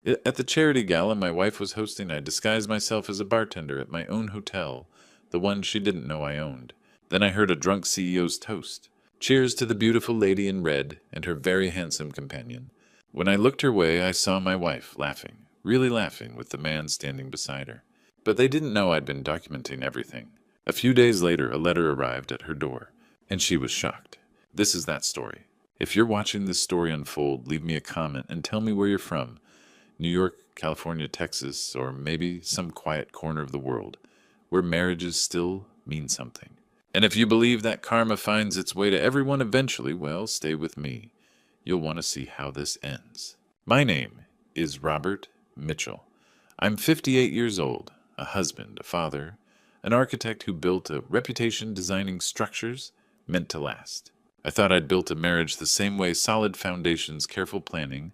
At the charity gala my wife was hosting, I disguised myself as a bartender at my own hotel, the one she didn't know I owned. Then I heard a drunk CEO's toast. Cheers to the beautiful lady in red and her very handsome companion. When I looked her way, I saw my wife laughing, really laughing, with the man standing beside her. But they didn't know I'd been documenting everything. A few days later, a letter arrived at her door, and she was shocked. This is that story. If you're watching this story unfold, leave me a comment and tell me where you're from. New York, California, Texas, or maybe some quiet corner of the world, where marriages still mean something. And if you believe that karma finds its way to everyone eventually, well, stay with me. You'll want to see how this ends. My name is Robert Mitchell. I'm 58 years old, a husband, a father, an architect who built a reputation designing structures meant to last. I thought I'd built a marriage the same way: solid foundations, careful planning,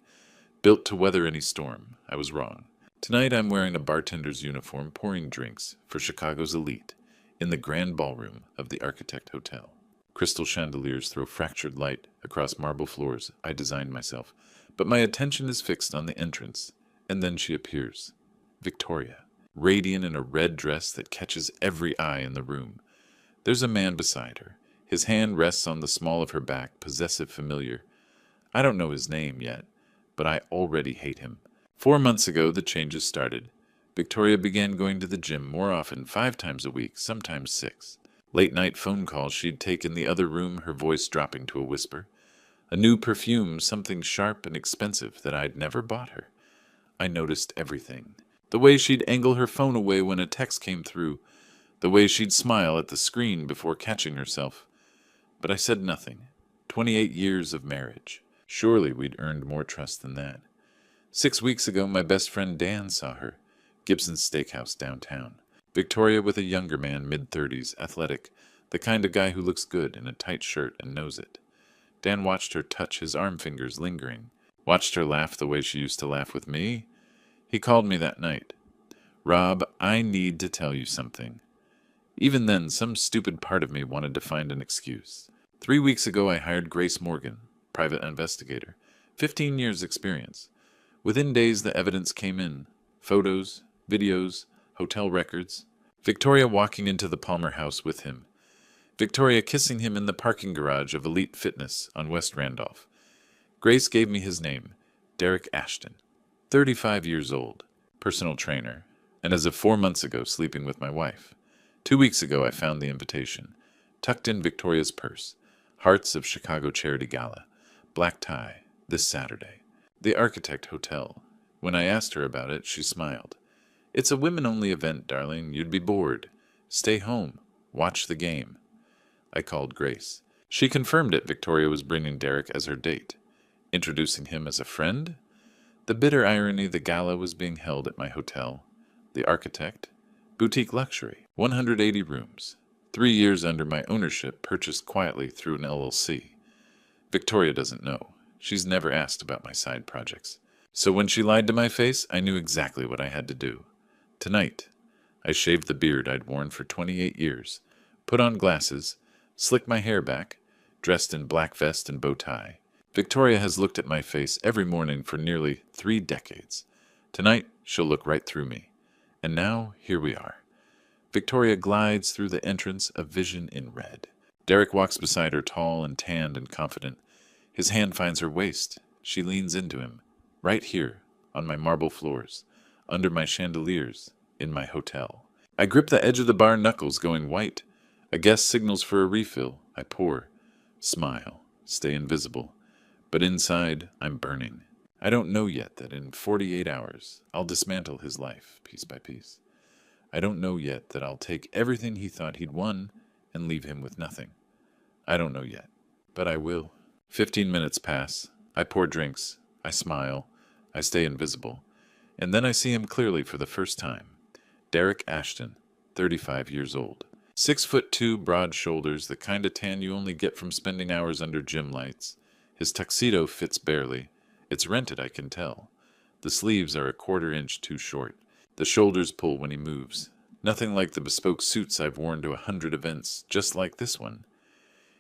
built to weather any storm. I was wrong. Tonight I'm wearing a bartender's uniform, pouring drinks for Chicago's elite in the grand ballroom of the Architect Hotel. Crystal chandeliers throw fractured light across marble floors I designed myself, but my attention is fixed on the entrance, and then she appears. Victoria, radiant in a red dress that catches every eye in the room. There's a man beside her. His hand rests on the small of her back, possessive, familiar. I don't know his name yet, but I already hate him. 4 months ago, the changes started. Victoria began going to the gym more often, 5 times a week, sometimes 6. Late-night phone calls she'd take in the other room, her voice dropping to a whisper. A new perfume, something sharp and expensive that I'd never bought her. I noticed everything. The way she'd angle her phone away when a text came through. The way she'd smile at the screen before catching herself. But I said nothing. 28 years of marriage. Surely we'd earned more trust than that. 6 weeks ago, my best friend Dan saw her. Gibson's Steakhouse downtown. Victoria with a younger man, mid-30s, athletic, the kind of guy who looks good in a tight shirt and knows it. Dan watched her touch, his arm fingers lingering. Watched her laugh the way she used to laugh with me. He called me that night. Rob, I need to tell you something. Even then, some stupid part of me wanted to find an excuse. 3 weeks ago, I hired Grace Morgan, private investigator. 15 years experience. Within days, the evidence came in. Photos, videos, hotel records. Victoria walking into the Palmer house with him. Victoria kissing him in the parking garage of Elite Fitness on West Randolph. Grace gave me his name, Derek Ashton. 35 years old, personal trainer, and as of 4 months ago, sleeping with my wife. 2 weeks ago, I found the invitation, tucked in Victoria's purse. Hearts of Chicago Charity Gala. Black tie, this Saturday. The Architect Hotel. When I asked her about it, she smiled. It's a women-only event, darling. You'd be bored. Stay home. Watch the game. I called Grace. She confirmed it. Victoria was bringing Derek as her date. Introducing him as a friend? The bitter irony, the gala was being held at my hotel. The Architect. Boutique luxury. 180 rooms. 3 years under my ownership, purchased quietly through an LLC. Victoria doesn't know. She's never asked about my side projects. So when she lied to my face, I knew exactly what I had to do. Tonight, I shaved the beard I'd worn for 28 years, put on glasses, slicked my hair back, dressed in black vest and bow tie. Victoria has looked at my face every morning for nearly 3 decades. Tonight, she'll look right through me. And now, here we are. Victoria glides through the entrance, a vision in red. Derek walks beside her, tall and tanned and confident. His hand finds her waist. She leans into him. Right here, on my marble floors, under my chandeliers, in my hotel. I grip the edge of the bar, knuckles going white. A guest signals for a refill. I pour. Smile. Stay invisible. But inside, I'm burning. I don't know yet that in 48 hours, I'll dismantle his life, piece by piece. I don't know yet that I'll take everything he thought he'd won and leave him with nothing. I don't know yet, but I will. 15 minutes pass. I pour drinks. I smile. I stay invisible. And then I see him clearly for the first time. Derek Ashton, 35 years old. 6'2", broad shoulders, the kind of tan you only get from spending hours under gym lights. His tuxedo fits barely. It's rented, I can tell. The sleeves are a 1/4 inch too short. The shoulders pull when he moves. Nothing like the bespoke suits I've worn to 100 events, just like this one.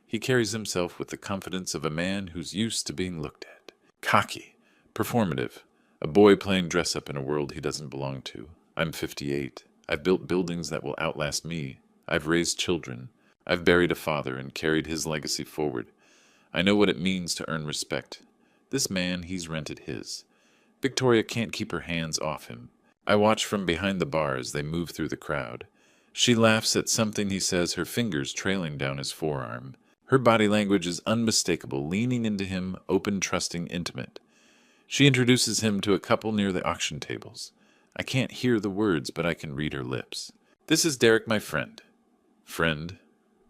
He carries himself with the confidence of a man who's used to being looked at. Cocky, performative, A boy playing dress-up in a world he doesn't belong to. I'm 58. I've built buildings that will outlast me. I've raised children. I've buried a father and carried his legacy forward. I know what it means to earn respect. This man, he's rented his. Victoria can't keep her hands off him. I watch from behind the bar as they move through the crowd. She laughs at something he says, her fingers trailing down his forearm. Her body language is unmistakable, leaning into him, open, trusting, intimate. She introduces him to a couple near the auction tables. I can't hear the words, but I can read her lips. This is Derek, my friend. Friend.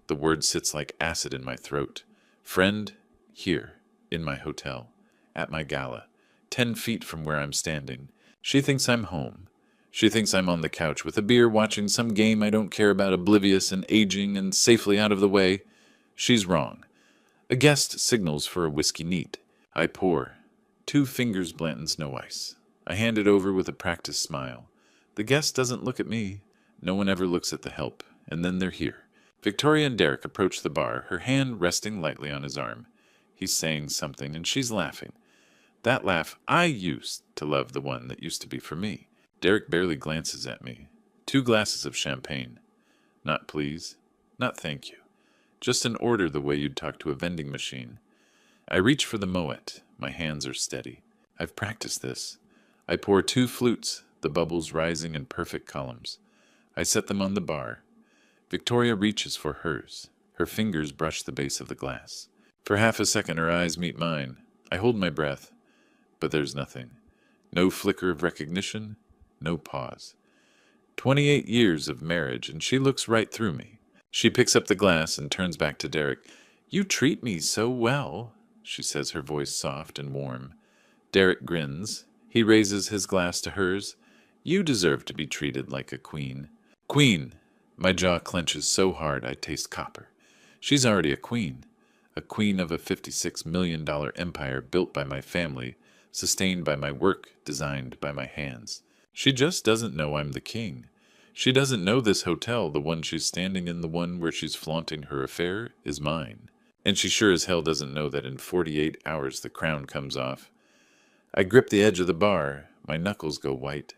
The word sits like acid in my throat. Friend, here, in my hotel, at my gala, 10 feet from where I'm standing. She thinks I'm home. She thinks I'm on the couch with a beer watching some game I don't care about, oblivious and aging and safely out of the way. She's wrong. A guest signals for a whiskey neat. I pour. 2 fingers Blanton's Snow Ice. I hand it over with a practiced smile. The guest doesn't look at me. No one ever looks at the help. And then they're here. Victoria and Derek approach the bar, her hand resting lightly on his arm. He's saying something, and she's laughing. That laugh, I used to love, the one that used to be for me. Derek barely glances at me. 2 glasses of champagne. Not please. Not thank you. Just an order the way you'd talk to a vending machine. I reach for the Moet. My hands are steady. I've practiced this. I pour 2 flutes, the bubbles rising in perfect columns. I set them on the bar. Victoria reaches for hers. Her fingers brush the base of the glass. For half a second her eyes meet mine. I hold my breath. But there's nothing. No flicker of recognition. No pause. 28 years of marriage, and she looks right through me. She picks up the glass and turns back to Derek. You treat me so well, she says, her voice soft and warm. Derek grins. He raises his glass to hers. You deserve to be treated like a queen. Queen! My jaw clenches so hard I taste copper. She's already a queen of a $56 million empire built by my family, sustained by my work, designed by my hands. She just doesn't know I'm the king. She doesn't know this hotel, the one she's standing in, the one where she's flaunting her affair, is mine. And she sure as hell doesn't know that in 48 hours the crown comes off. I grip the edge of the bar. My knuckles go white.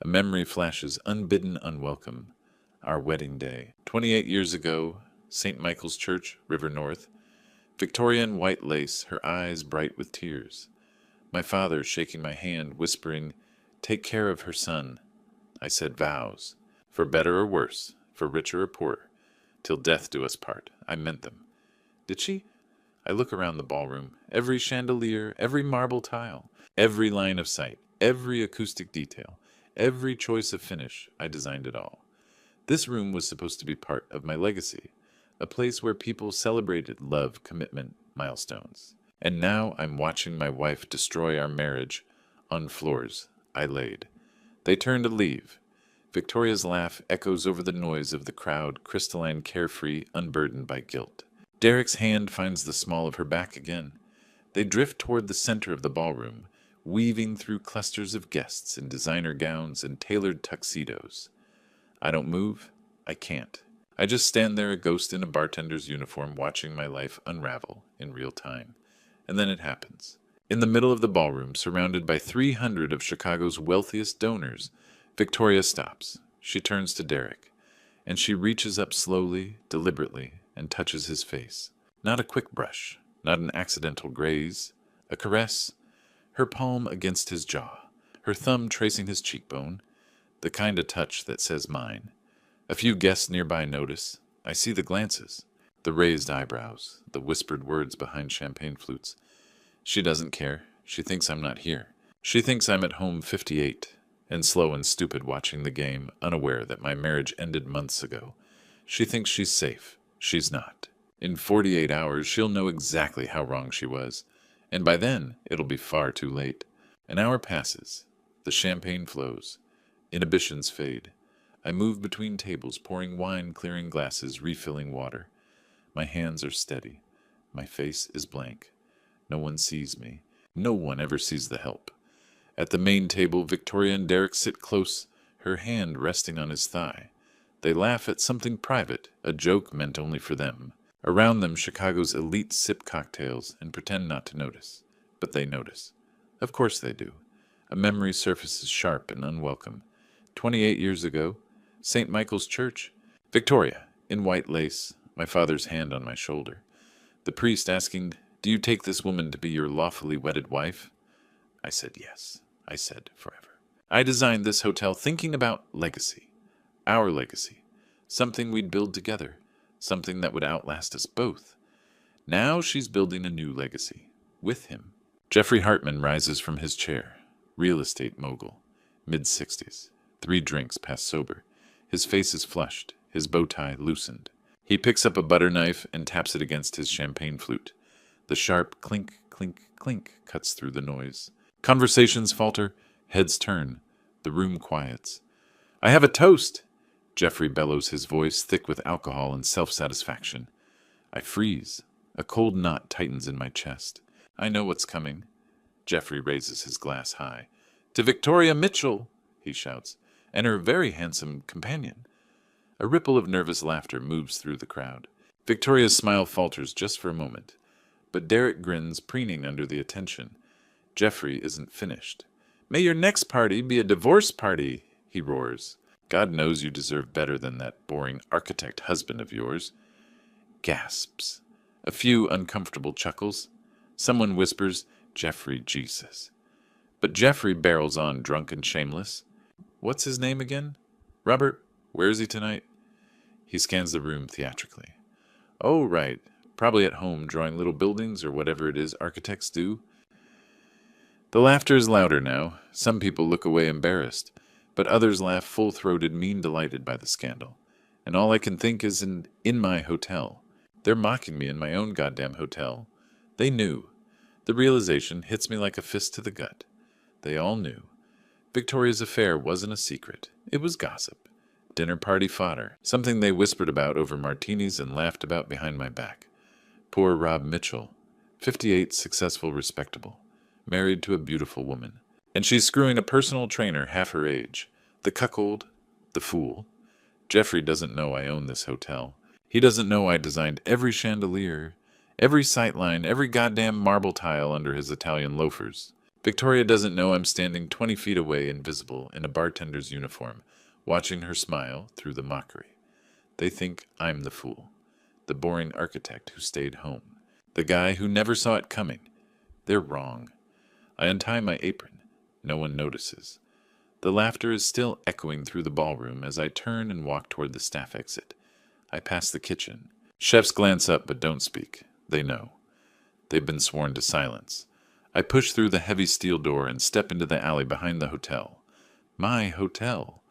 A memory flashes, unbidden, unwelcome. Our wedding day. 28 years ago, St. Michael's Church, River North. Victoria in white lace, her eyes bright with tears. My father shaking my hand, whispering, take care of her son. I said vows. For better or worse, for richer or poorer. Till death do us part. I meant them. Did she? I look around the ballroom. Every chandelier, every marble tile, every line of sight, every acoustic detail, every choice of finish, I designed it all. This room was supposed to be part of my legacy, a place where people celebrated love, commitment, milestones. And now I'm watching my wife destroy our marriage on floors I laid. They turn to leave. Victoria's laugh echoes over the noise of the crowd, crystalline, carefree, unburdened by guilt. Derek's hand finds the small of her back again. They drift toward the center of the ballroom, weaving through clusters of guests in designer gowns and tailored tuxedos. I don't move. I can't. I just stand there, a ghost in a bartender's uniform, watching my life unravel in real time. And then it happens. In the middle of the ballroom, surrounded by 300 of Chicago's wealthiest donors, Victoria stops. She turns to Derek, and she reaches up slowly, deliberately, and touches his face. Not a quick brush, not an accidental graze, a caress, her palm against his jaw, her thumb tracing his cheekbone, the kind of touch that says mine. A few guests nearby notice. I see the glances, the raised eyebrows, the whispered words behind champagne flutes. She doesn't care. She thinks I'm not here. She thinks I'm at home 58, and slow and stupid watching the game, unaware that my marriage ended months ago. She thinks she's safe. She's not. In 48 hours, she'll know exactly how wrong she was, and by then, it'll be far too late. An hour passes. The champagne flows. Inhibitions fade. I move between tables, pouring wine, clearing glasses, refilling water. My hands are steady. My face is blank. No one sees me. No one ever sees the help. At the main table, Victoria and Derek sit close, her hand resting on his thigh. They laugh at something private, a joke meant only for them. Around them, Chicago's elite sip cocktails and pretend not to notice. But they notice. Of course they do. A memory surfaces sharp and unwelcome. 28 years ago, St. Michael's Church. Victoria, in white lace, my father's hand on my shoulder. The priest asking, "Do you take this woman to be your lawfully wedded wife?" I said yes. I said forever. I designed this hotel thinking about legacy. Our legacy. Something we'd build together. Something that would outlast us both. Now she's building a new legacy. With him. Geoffrey Hartman rises from his chair. Real estate mogul. Mid-60s. 3 drinks past sober. His face is flushed. His bow tie loosened. He picks up a butter knife and taps it against his champagne flute. The sharp clink, clink, clink cuts through the noise. Conversations falter. Heads turn. The room quiets. "I have a toast!" Geoffrey bellows, his voice thick with alcohol and self-satisfaction. I freeze. A cold knot tightens in my chest. I know what's coming. Geoffrey raises his glass high. "To Victoria Mitchell!" he shouts, "and her very handsome companion." A ripple of nervous laughter moves through the crowd. Victoria's smile falters just for a moment, but Derek grins, preening under the attention. Geoffrey isn't finished. "May your next party be a divorce party," he roars. "God knows you deserve better than that boring architect husband of yours." Gasps. A few uncomfortable chuckles. Someone whispers, "Geoffrey Jesus." But Geoffrey barrels on, drunk and shameless. "What's his name again? Robert? Where is he tonight?" He scans the room theatrically. "Oh, right. Probably at home, drawing little buildings or whatever it is architects do." The laughter is louder now. Some people look away embarrassed, but others laugh full-throated, mean-delighted by the scandal. And all I can think is in my hotel. They're mocking me in my own goddamn hotel. They knew. The realization hits me like a fist to the gut. They all knew. Victoria's affair wasn't a secret. It was gossip. Dinner party fodder. Something they whispered about over martinis and laughed about behind my back. Poor Rob Mitchell. 58, successful, respectable. Married to a beautiful woman. And she's screwing a personal trainer half her age. The cuckold. The fool. Geoffrey doesn't know I own this hotel. He doesn't know I designed every chandelier, every sightline, every goddamn marble tile under his Italian loafers. Victoria doesn't know I'm standing 20 feet away, invisible, in a bartender's uniform, watching her smile through the mockery. They think I'm the fool, the boring architect who stayed home, the guy who never saw it coming. They're wrong. I untie my apron. No one notices. The laughter is still echoing through the ballroom as I turn and walk toward the staff exit. I pass the kitchen. Chefs glance up but don't speak. They know. They've been sworn to silence. I push through the heavy steel door and step into the alley behind the hotel. My hotel.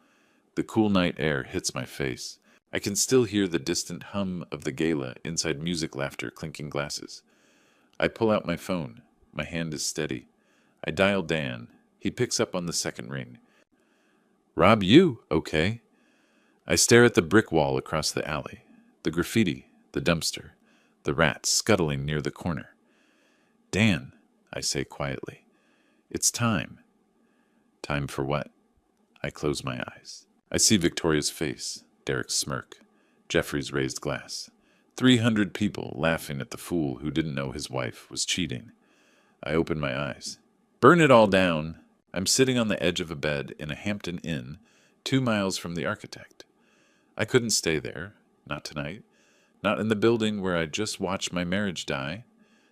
The cool night air hits my face. I can still hear the distant hum of the gala inside music laughter clinking glasses. I pull out my phone. My hand is steady. I dial Dan. He picks up on the second ring. "Rob, you, okay?" I stare at the brick wall across the alley, the graffiti, the dumpster, the rats scuttling near the corner. "Dan," I say quietly, "it's time." Time for what? I close my eyes. I see Victoria's face, Derek's smirk, Geoffrey's raised glass. 300 people laughing at the fool who didn't know his wife was cheating. I open my eyes. Burn it all down. I'm sitting on the edge of a bed in a Hampton Inn, 2 miles from the architect. I couldn't stay there, not tonight, not in the building where I just watched my marriage die.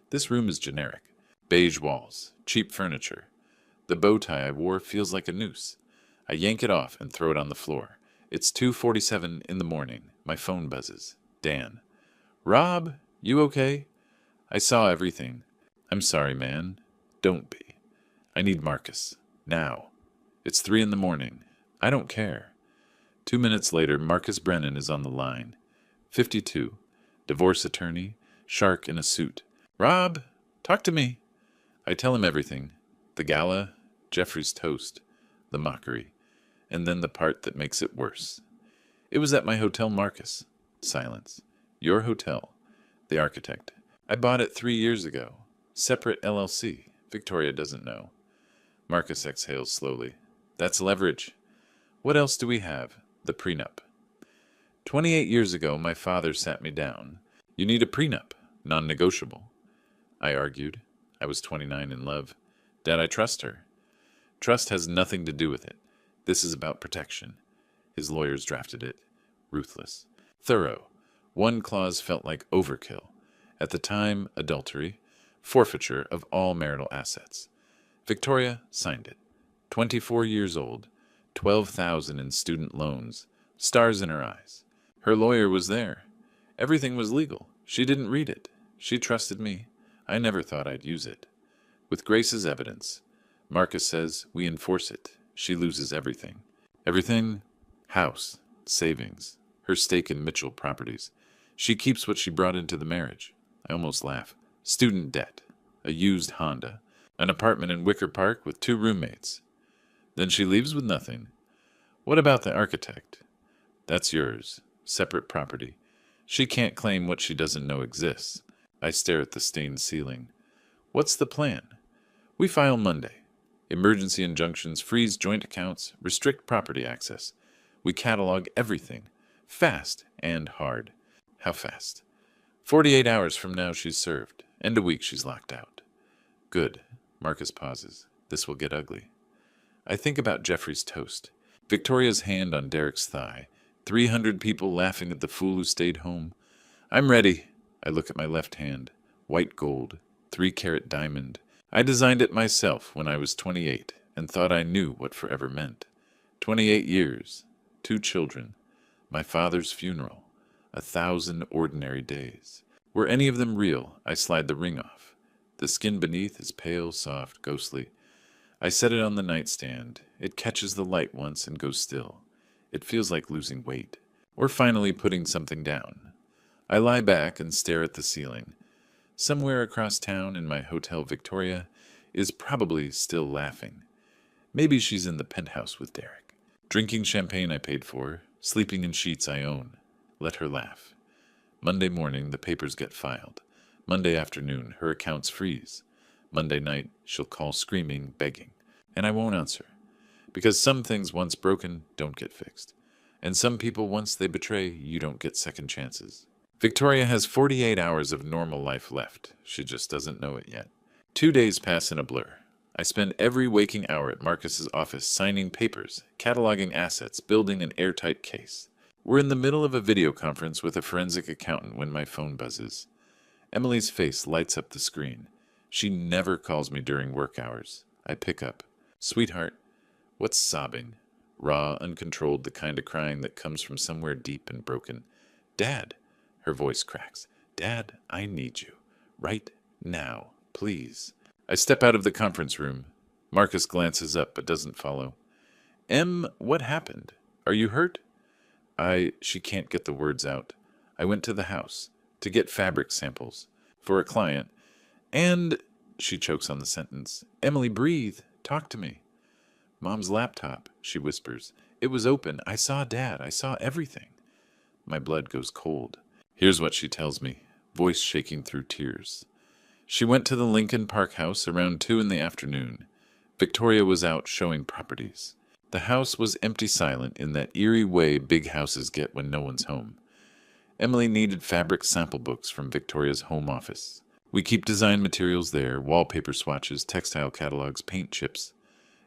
This room is generic. Beige walls, cheap furniture. The bow tie I wore feels like a noose. I yank it off and throw it on the floor. It's 2:47 in the morning. My phone buzzes. Dan. "Rob, you okay?" I saw everything. "I'm sorry, man." "Don't be. I need Marcus. Now. It's 3 in the morning. I don't care." 2 minutes later, Marcus Brennan is on the line. 52. Divorce attorney. Shark in a suit. "Rob, talk to me." I tell him everything. The gala, Geoffrey's toast, the mockery, and then the part that makes it worse. "It was at my hotel, Marcus." Silence. "Your hotel." The architect. "I bought it 3 years ago. Separate LLC. Victoria doesn't know." Marcus exhales slowly. "That's leverage." "What else do we have?" "The prenup." 28 years ago, my father sat me down. "You need a prenup, non-negotiable." I argued. I was 29 in love. Did I trust her? Trust has nothing to do with it. This is about protection. His lawyers drafted it. Ruthless. Thorough. One clause felt like overkill. At the time, adultery. Forfeiture of all marital assets. Victoria signed it. 24 years old. 12,000 in student loans. Stars in her eyes. Her lawyer was there. Everything was legal. She didn't read it. She trusted me. I never thought I'd use it. With Grace's evidence, Marcus says we enforce it. She loses everything. Everything? House, savings, her stake in Mitchell Properties. She keeps what she brought into the marriage. I almost laugh. Student debt, a used Honda, an apartment in Wicker Park with 2 roommates. Then she leaves with nothing. What about the architect? That's yours. Separate property. She can't claim what she doesn't know exists. I stare at the stained ceiling. What's the plan? We file Monday. Emergency injunctions freeze joint accounts, restrict property access. We catalog everything. Fast and hard. How fast? 48 hours from now she's served. End of week she's locked out. Good. Marcus pauses. This will get ugly. I think about Geoffrey's toast. Victoria's hand on Derek's thigh. 300 people laughing at the fool who stayed home. I'm ready. I look at my left hand. White gold. 3-carat diamond. I designed it myself when I was 28 and thought I knew what forever meant. 28 years. 2 children. My father's funeral. 1,000 ordinary days. Were any of them real, I slide the ring off. The skin beneath is pale, soft, ghostly. I set it on the nightstand. It catches the light once and goes still. It feels like losing weight, or finally putting something down. I lie back and stare at the ceiling. Somewhere across town in my hotel Victoria is probably still laughing. Maybe she's in the penthouse with Derek, drinking champagne I paid for, sleeping in sheets I own. Let her laugh. Monday morning, the papers get filed. Monday afternoon, her accounts freeze. Monday night, she'll call screaming, begging. And I won't answer. Because some things once broken don't get fixed. And some people, once they betray, you don't get second chances. Victoria has 48 hours of normal life left. She just doesn't know it yet. 2 days pass in a blur. I spend every waking hour at Marcus's office signing papers, cataloging assets, building an airtight case. We're in the middle of a video conference with a forensic accountant when my phone buzzes. Emily's face lights up the screen. She never calls me during work hours. I pick up. Sweetheart, what's sobbing? Raw, uncontrolled, the kind of crying that comes from somewhere deep and broken. Dad, her voice cracks. Dad, I need you. Right now, please. I step out of the conference room. Marcus glances up but doesn't follow. Em, what happened? Are you hurt? She can't get the words out. I went to the house to get fabric samples for a client. And, she chokes on the sentence. Emily, breathe. Talk to me. Mom's laptop, she whispers. It was open. I saw Dad. I saw everything. My blood goes cold. Here's what she tells me, voice shaking through tears. She went to the Lincoln Park house around 2 in the afternoon. Victoria was out showing properties. The house was empty silent in that eerie way big houses get when no one's home. Emily needed fabric sample books from Victoria's home office. We keep design materials there, wallpaper swatches, textile catalogs, paint chips.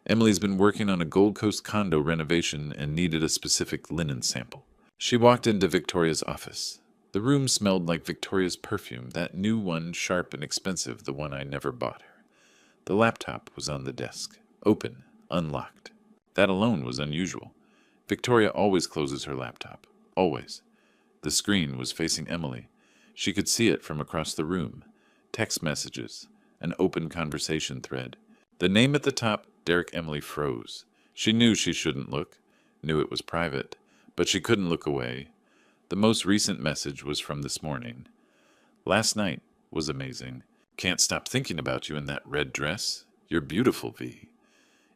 Emily's been working on a Gold Coast condo renovation and needed a specific linen sample. She walked into Victoria's office. The room smelled like Victoria's perfume, that new one, sharp and expensive, the one I never bought her. The laptop was on the desk, open, unlocked. That alone was unusual. Victoria always closes her laptop, always. The screen was facing Emily. She could see it from across the room. Text messages, an open conversation thread. The name at the top, Derek. Emily froze. She knew she shouldn't look, knew it was private, but she couldn't look away. The most recent message was from this morning. Last night was amazing. Can't stop thinking about you in that red dress. You're beautiful, V.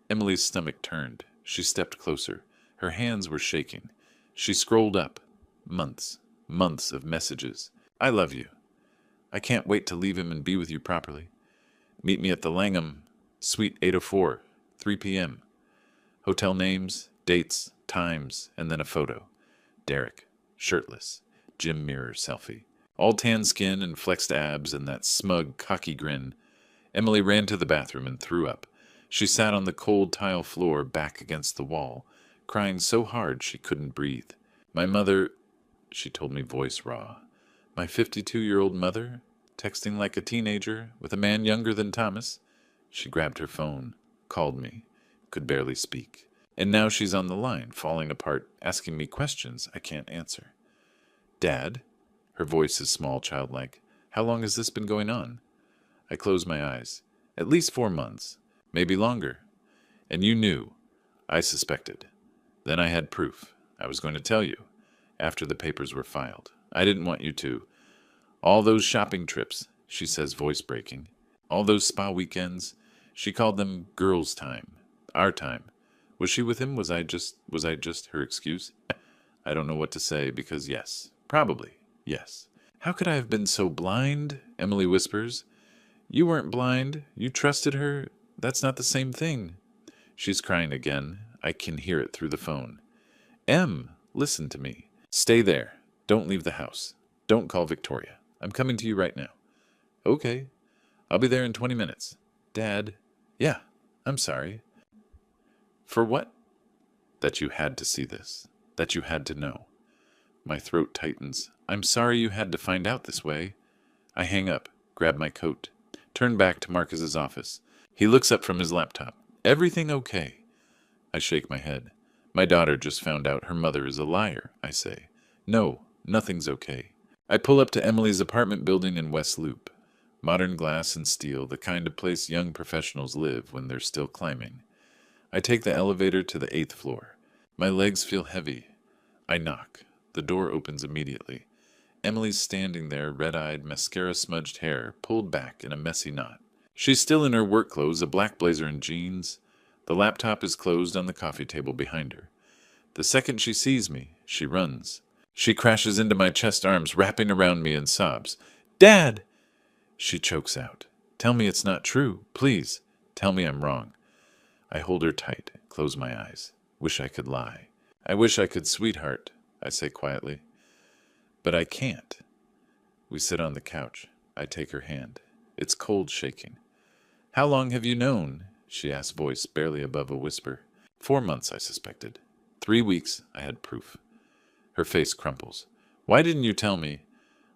Emily's stomach turned. She stepped closer. Her hands were shaking. She scrolled up. Months of messages. I love you. I can't wait to leave him and be with you properly. Meet me at the Langham, Suite 804, 3 p.m. Hotel names, dates, times, and then a photo. Derek, shirtless, gym mirror selfie. All tan skin and flexed abs and that smug, cocky grin. Emily ran to the bathroom and threw up. She sat on the cold tile floor back against the wall, crying so hard she couldn't breathe. My mother, she told me, voice raw. My 52-year-old mother, texting like a teenager with a man younger than Thomas. She grabbed her phone, called me, could barely speak. And now she's on the line, falling apart, asking me questions I can't answer. Dad? Her voice is small, childlike. How long has this been going on? I close my eyes. At least 4 months. Maybe longer. And you knew. I suspected. Then I had proof. I was going to tell you. After the papers were filed. I didn't want you to. All those shopping trips, she says, voice breaking. All those spa weekends. She called them girls' time. Our time. Was she with him? Was I just her excuse? I don't know what to say, because yes. Probably. Yes. How could I have been so blind? Emily whispers. You weren't blind. You trusted her. That's not the same thing. She's crying again. I can hear it through the phone. Em, listen to me. Stay there. Don't leave the house. Don't call Victoria. I'm coming to you right now. Okay. I'll be there in 20 minutes. Dad. Yeah. I'm sorry. For what? That you had to see this. That you had to know. My throat tightens. I'm sorry you had to find out this way. I hang up, grab my coat, turn back to Marcus's office. He looks up from his laptop. Everything okay? I shake my head. My daughter just found out her mother is a liar, I say. No, nothing's okay. I pull up to Emily's apartment building in West Loop. Modern glass and steel, the kind of place young professionals live when they're still climbing. I take the elevator to the 8th floor. My legs feel heavy. I knock. The door opens immediately. Emily's standing there, red-eyed, mascara-smudged hair pulled back in a messy knot. She's still in her work clothes, a black blazer and jeans. The laptop is closed on the coffee table behind her. The second she sees me, she runs. She crashes into my chest arms, wrapping around me, and sobs. Dad! She chokes out. Tell me it's not true. Please. Tell me I'm wrong. I hold her tight, close my eyes. Wish I could lie. I wish I could, sweetheart, I say quietly. But I can't. We sit on the couch. I take her hand. It's cold shaking. How long have you known? She asks, voice barely above a whisper. 4 months, I suspected. 3 weeks, I had proof. Her face crumples. Why didn't you tell me?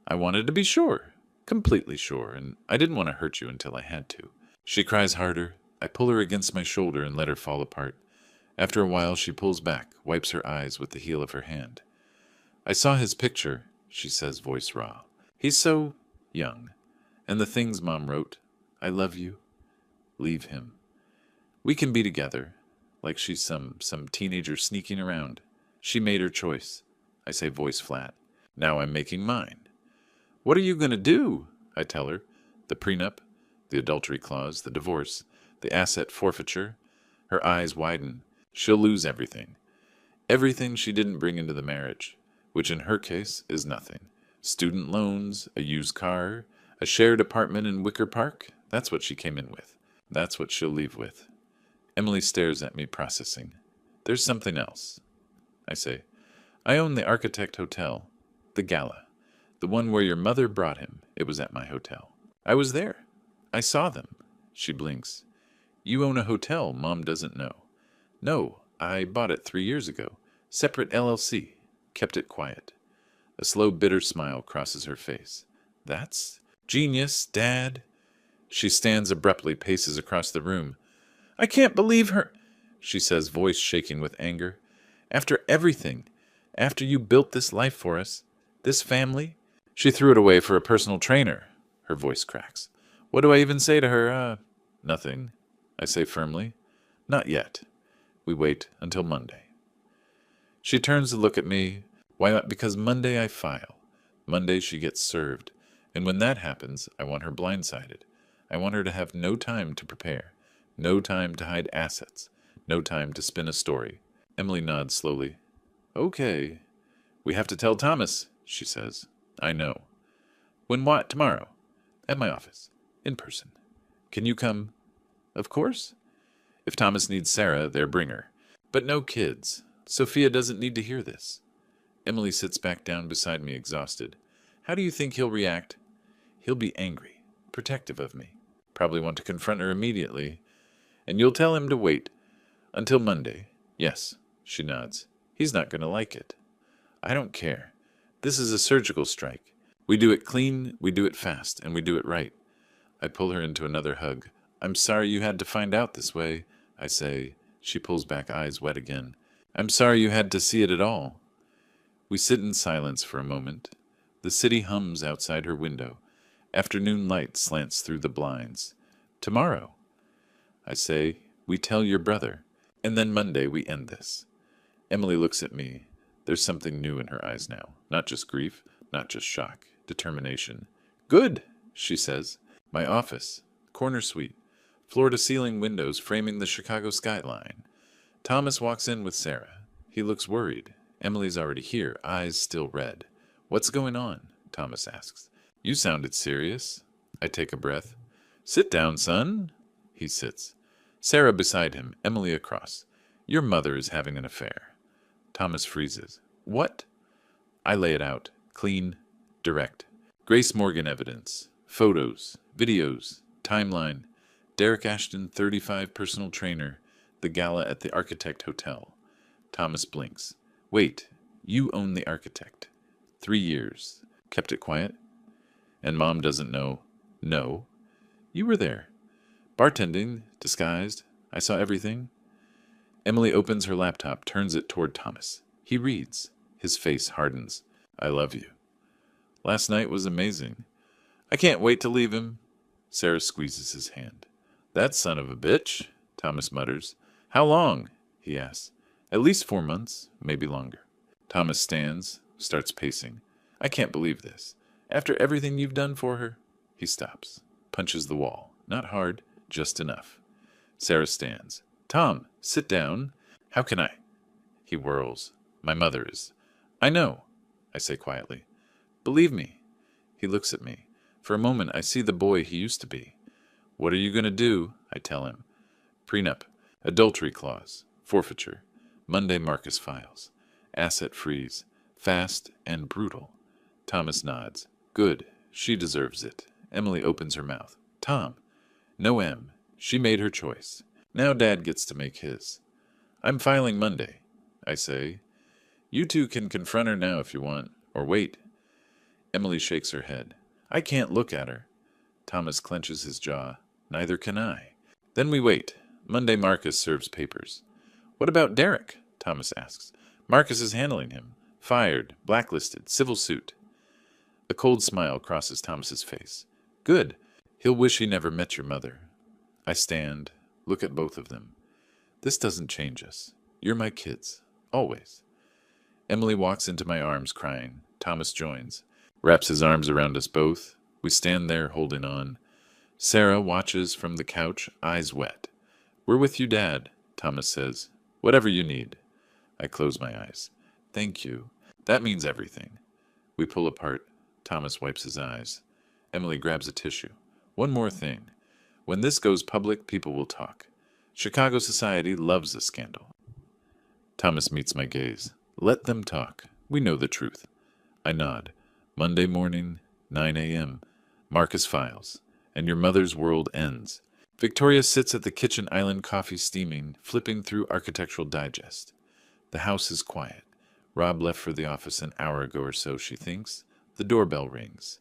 I wanted to be sure. Completely sure, and I didn't want to hurt you until I had to. She cries harder. I pull her against my shoulder and let her fall apart. After a while, she pulls back, wipes her eyes with the heel of her hand. I saw his picture, she says, voice raw. He's so young. And the things Mom wrote. I love you. Leave him. We can be together. Like she's some teenager sneaking around. She made her choice. I say, voice flat. Now I'm making mine. What are you going to do? I tell her. The prenup, the adultery clause, the divorce, the asset forfeiture. Her eyes widen. She'll lose everything. Everything she didn't bring into the marriage, which in her case is nothing. Student loans, a used car, a shared apartment in Wicker Park. That's what she came in with. That's what she'll leave with. Emily stares at me, processing. There's something else. I say, I own the Architect Hotel, the Gala, the one where your mother brought him. It was at my hotel. I was there. I saw them. She blinks. You own a hotel Mom doesn't know. No, I bought it 3 years ago. Separate LLC. Kept it quiet. A slow, bitter smile crosses her face. That's genius, Dad. She stands abruptly, paces across the room. I can't believe her, she says, voice shaking with anger. After everything, after you built this life for us, this family. She threw it away for a personal trainer. Her voice cracks. What do I even say to her? Nothing, I say firmly. Not yet. We wait until Monday. She turns to look at me. Why not? Because Monday I file. Monday she gets served. And when that happens, I want her blindsided. I want her to have no time to prepare. No time to hide assets. No time to spin a story. Emily nods slowly. Okay. We have to tell Thomas, she says. I know. When what? Tomorrow. At my office. In person. Can you come? Of course. If Thomas needs Sarah, there, bring her. But no kids. Sophia doesn't need to hear this. Emily sits back down beside me, exhausted. How do you think he'll react? He'll be angry. Protective of me. Probably want to confront her immediately. And you'll tell him to wait until Monday. Yes, she nods. He's not going to like it. I don't care. This is a surgical strike. We do it clean, we do it fast, and we do it right. I pull her into another hug. I'm sorry you had to find out this way, I say. She pulls back, eyes wet again. I'm sorry you had to see it at all. We sit in silence for a moment. The city hums outside her window. Afternoon light slants through the blinds. Tomorrow, I say, we tell your brother. And then Monday we end this. Emily looks at me. There's something new in her eyes now. Not just grief, not just shock. Determination. Good, she says. My office. Corner suite. Floor-to-ceiling windows framing the Chicago skyline. Thomas walks in with Sarah. He looks worried. Emily's already here, eyes still red. What's going on? Thomas asks. You sounded serious. I take a breath. Sit down, son. He sits. Sarah beside him, Emily across. Your mother is having an affair. Thomas freezes. What? I lay it out. Clean. Direct. Grace Morgan evidence. Photos. Videos. Timeline. Derek Ashton, 35, personal trainer. The gala at the Architect Hotel. Thomas blinks. Wait, you own the Architect. 3 years. Kept it quiet? And Mom doesn't know. No. You were there. Bartending, disguised. I saw everything. Emily opens her laptop, turns it toward Thomas. He reads. His face hardens. I love you. Last night was amazing. I can't wait to leave him. Sarah squeezes his hand. That son of a bitch, Thomas mutters. How long? He asks. At least 4 months, maybe longer. Thomas stands, starts pacing. I can't believe this. After everything you've done for her? He stops, punches the wall. Not hard, just enough. Sarah stands. Tom, sit down. How can I? He whirls. My mother is. I know, I say quietly. Believe me. He looks at me. For a moment, I see the boy he used to be. What are you going to do? I tell him. Prenup. Adultery clause. Forfeiture. Monday Marcus files. Asset freeze. Fast and brutal. Thomas nods. Good. She deserves it. Emily opens her mouth. Tom. No M. She made her choice. Now Dad gets to make his. I'm filing Monday, I say. You two can confront her now if you want. Or wait. Emily shakes her head. I can't look at her. Thomas clenches his jaw. Neither can I. Then we wait. Monday Marcus serves papers. What about Derek? Thomas asks. Marcus is handling him. Fired. Blacklisted. Civil suit. A cold smile crosses Thomas's face. Good. He'll wish he never met your mother. I stand, look at both of them. This doesn't change us. You're my kids. Always. Emily walks into my arms crying. Thomas joins. Wraps his arms around us both. We stand there holding on. Sarah watches from the couch, eyes wet. We're with you, Dad, Thomas says. Whatever you need. I close my eyes. Thank you. That means everything. We pull apart. Thomas wipes his eyes. Emily grabs a tissue. One more thing. When this goes public, people will talk. Chicago society loves a scandal. Thomas meets my gaze. Let them talk. We know the truth. I nod. Monday morning, 9 a.m. Marcus files. And your mother's world ends. Victoria sits at the kitchen island, coffee steaming, flipping through Architectural Digest. The house is quiet. Rob left for the office an hour ago or so, she thinks. The doorbell rings.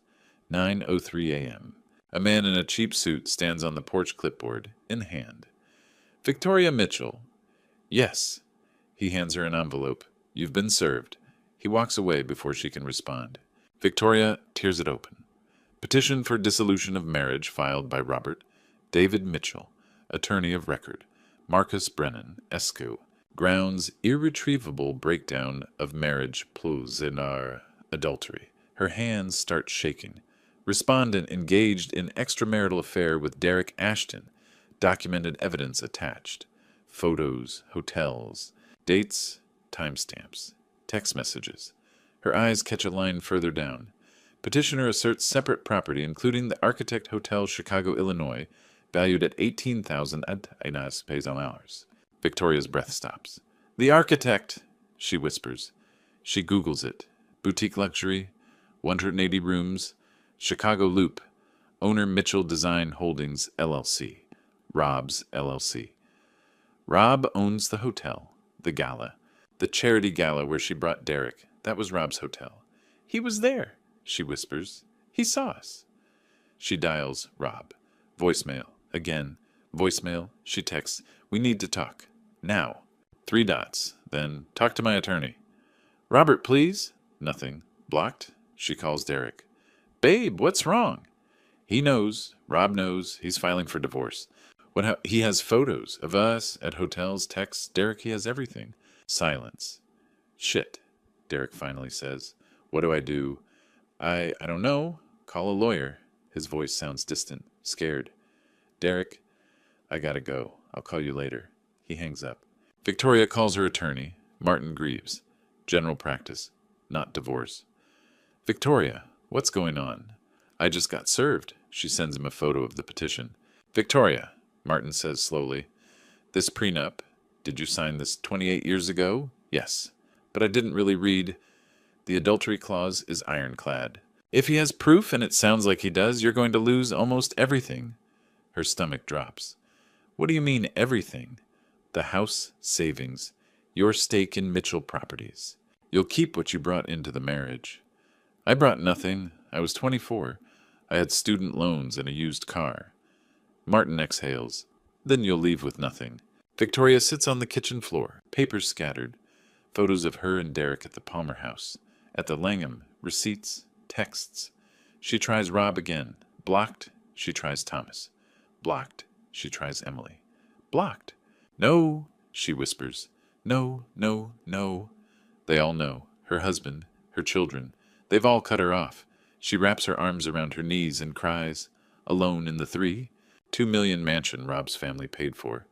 9:03 a.m. A man in a cheap suit stands on the porch, clipboard in hand. Victoria Mitchell. Yes. He hands her an envelope. You've been served. He walks away before she can respond. Victoria tears it open. Petition for dissolution of marriage filed by Robert David Mitchell, attorney of record, Marcus Brennan, Esco. Grounds irretrievable breakdown of marriage plausilar adultery. Her hands start shaking. Respondent engaged in extramarital affair with Derek Ashton. Documented evidence attached. Photos, hotels, dates, timestamps, text messages. Her eyes catch a line further down. Petitioner asserts separate property, including the Architect Hotel, Chicago, Illinois, valued at $18,000. Victoria's breath stops. The Architect, she whispers. She Googles it. Boutique luxury, 180 rooms, Chicago Loop, owner Mitchell Design Holdings, LLC, Rob's, LLC. Rob owns the hotel, the gala, the charity gala where she brought Derek. That was Rob's hotel. He was there, she whispers. He saw us. She dials Rob. Voicemail. Again. Voicemail. She texts, we need to talk. Now. 3 dots. Then, talk to my attorney. Robert, please. Nothing. Blocked. She calls Derek. Babe, what's wrong? He knows. Rob knows. He's filing for divorce. He has photos of us at hotels, texts. Derek, he has everything. Silence. Shit, Derek finally says. What do I do? I don't know. Call a lawyer. His voice sounds distant, scared. Derek, I gotta go. I'll call you later. He hangs up. Victoria calls her attorney, Martin Greaves. General practice, not divorce. Victoria, what's going on? I just got served. She sends him a photo of the petition. Victoria, Martin says slowly, this prenup, did you sign this 28 years ago? Yes, but I didn't really read. The adultery clause is ironclad. If he has proof, and it sounds like he does, you're going to lose almost everything. Her stomach drops. What do you mean, everything? The house savings, your stake in Mitchell Properties. You'll keep what you brought into the marriage. I brought nothing. I was 24. I had student loans and a used car. Martin exhales. Then you'll leave with nothing. Victoria sits on the kitchen floor, papers scattered, photos of her and Derek at the Palmer house, at the Langham, receipts, texts. She tries Rob again. Blocked. She tries Thomas. Blocked. She tries Emily. Blocked. No, she whispers. No, no, no. They all know. Her husband, her children. They've all cut her off. She wraps her arms around her knees and cries. Alone in the 2 million mansion Rob's family paid for.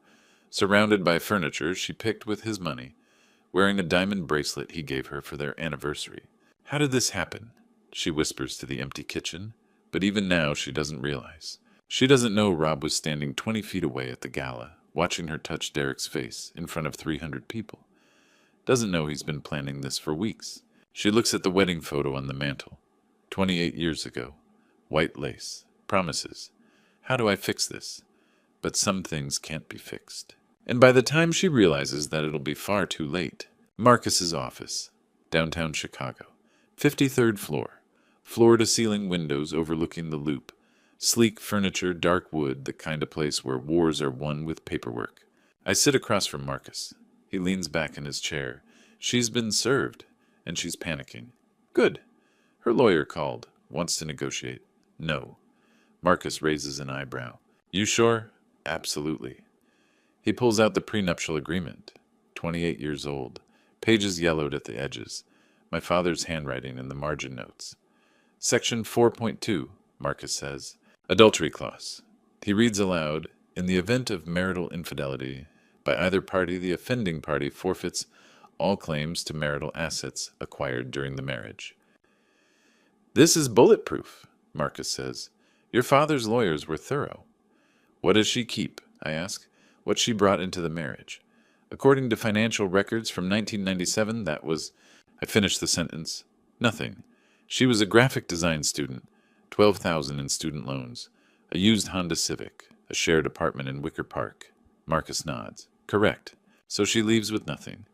Surrounded by furniture she picked with his money, wearing a diamond bracelet he gave her for their anniversary. How did this happen? She whispers to the empty kitchen, but even now she doesn't realize. She doesn't know Rob was standing 20 feet away at the gala, watching her touch Derek's face in front of 300 people. Doesn't know he's been planning this for weeks. She looks at the wedding photo on the mantel. 28 years ago. White lace. Promises. How do I fix this? But some things can't be fixed. And by the time she realizes that it'll be far too late, Marcus's office, downtown Chicago, 53rd floor, floor-to-ceiling windows overlooking the Loop, sleek furniture, dark wood, the kind of place where wars are won with paperwork. I sit across from Marcus. He leans back in his chair. She's been served, and she's panicking. Good. Her lawyer called. Wants to negotiate. No. Marcus raises an eyebrow. You sure? Absolutely. He pulls out the prenuptial agreement. 28 years old. Pages yellowed at the edges. My father's handwriting in the margin notes. Section 4.2, Marcus says. Adultery clause. He reads aloud, in the event of marital infidelity by either party, the offending party forfeits all claims to marital assets acquired during the marriage. This is bulletproof, Marcus says. Your father's lawyers were thorough. What does she keep? I ask. What she brought into the marriage. According to financial records from 1997, that was... I finished the sentence. Nothing. She was a graphic design student. $12,000 in student loans. A used Honda Civic. A shared apartment in Wicker Park. Marcus nods. Correct. So she leaves with nothing.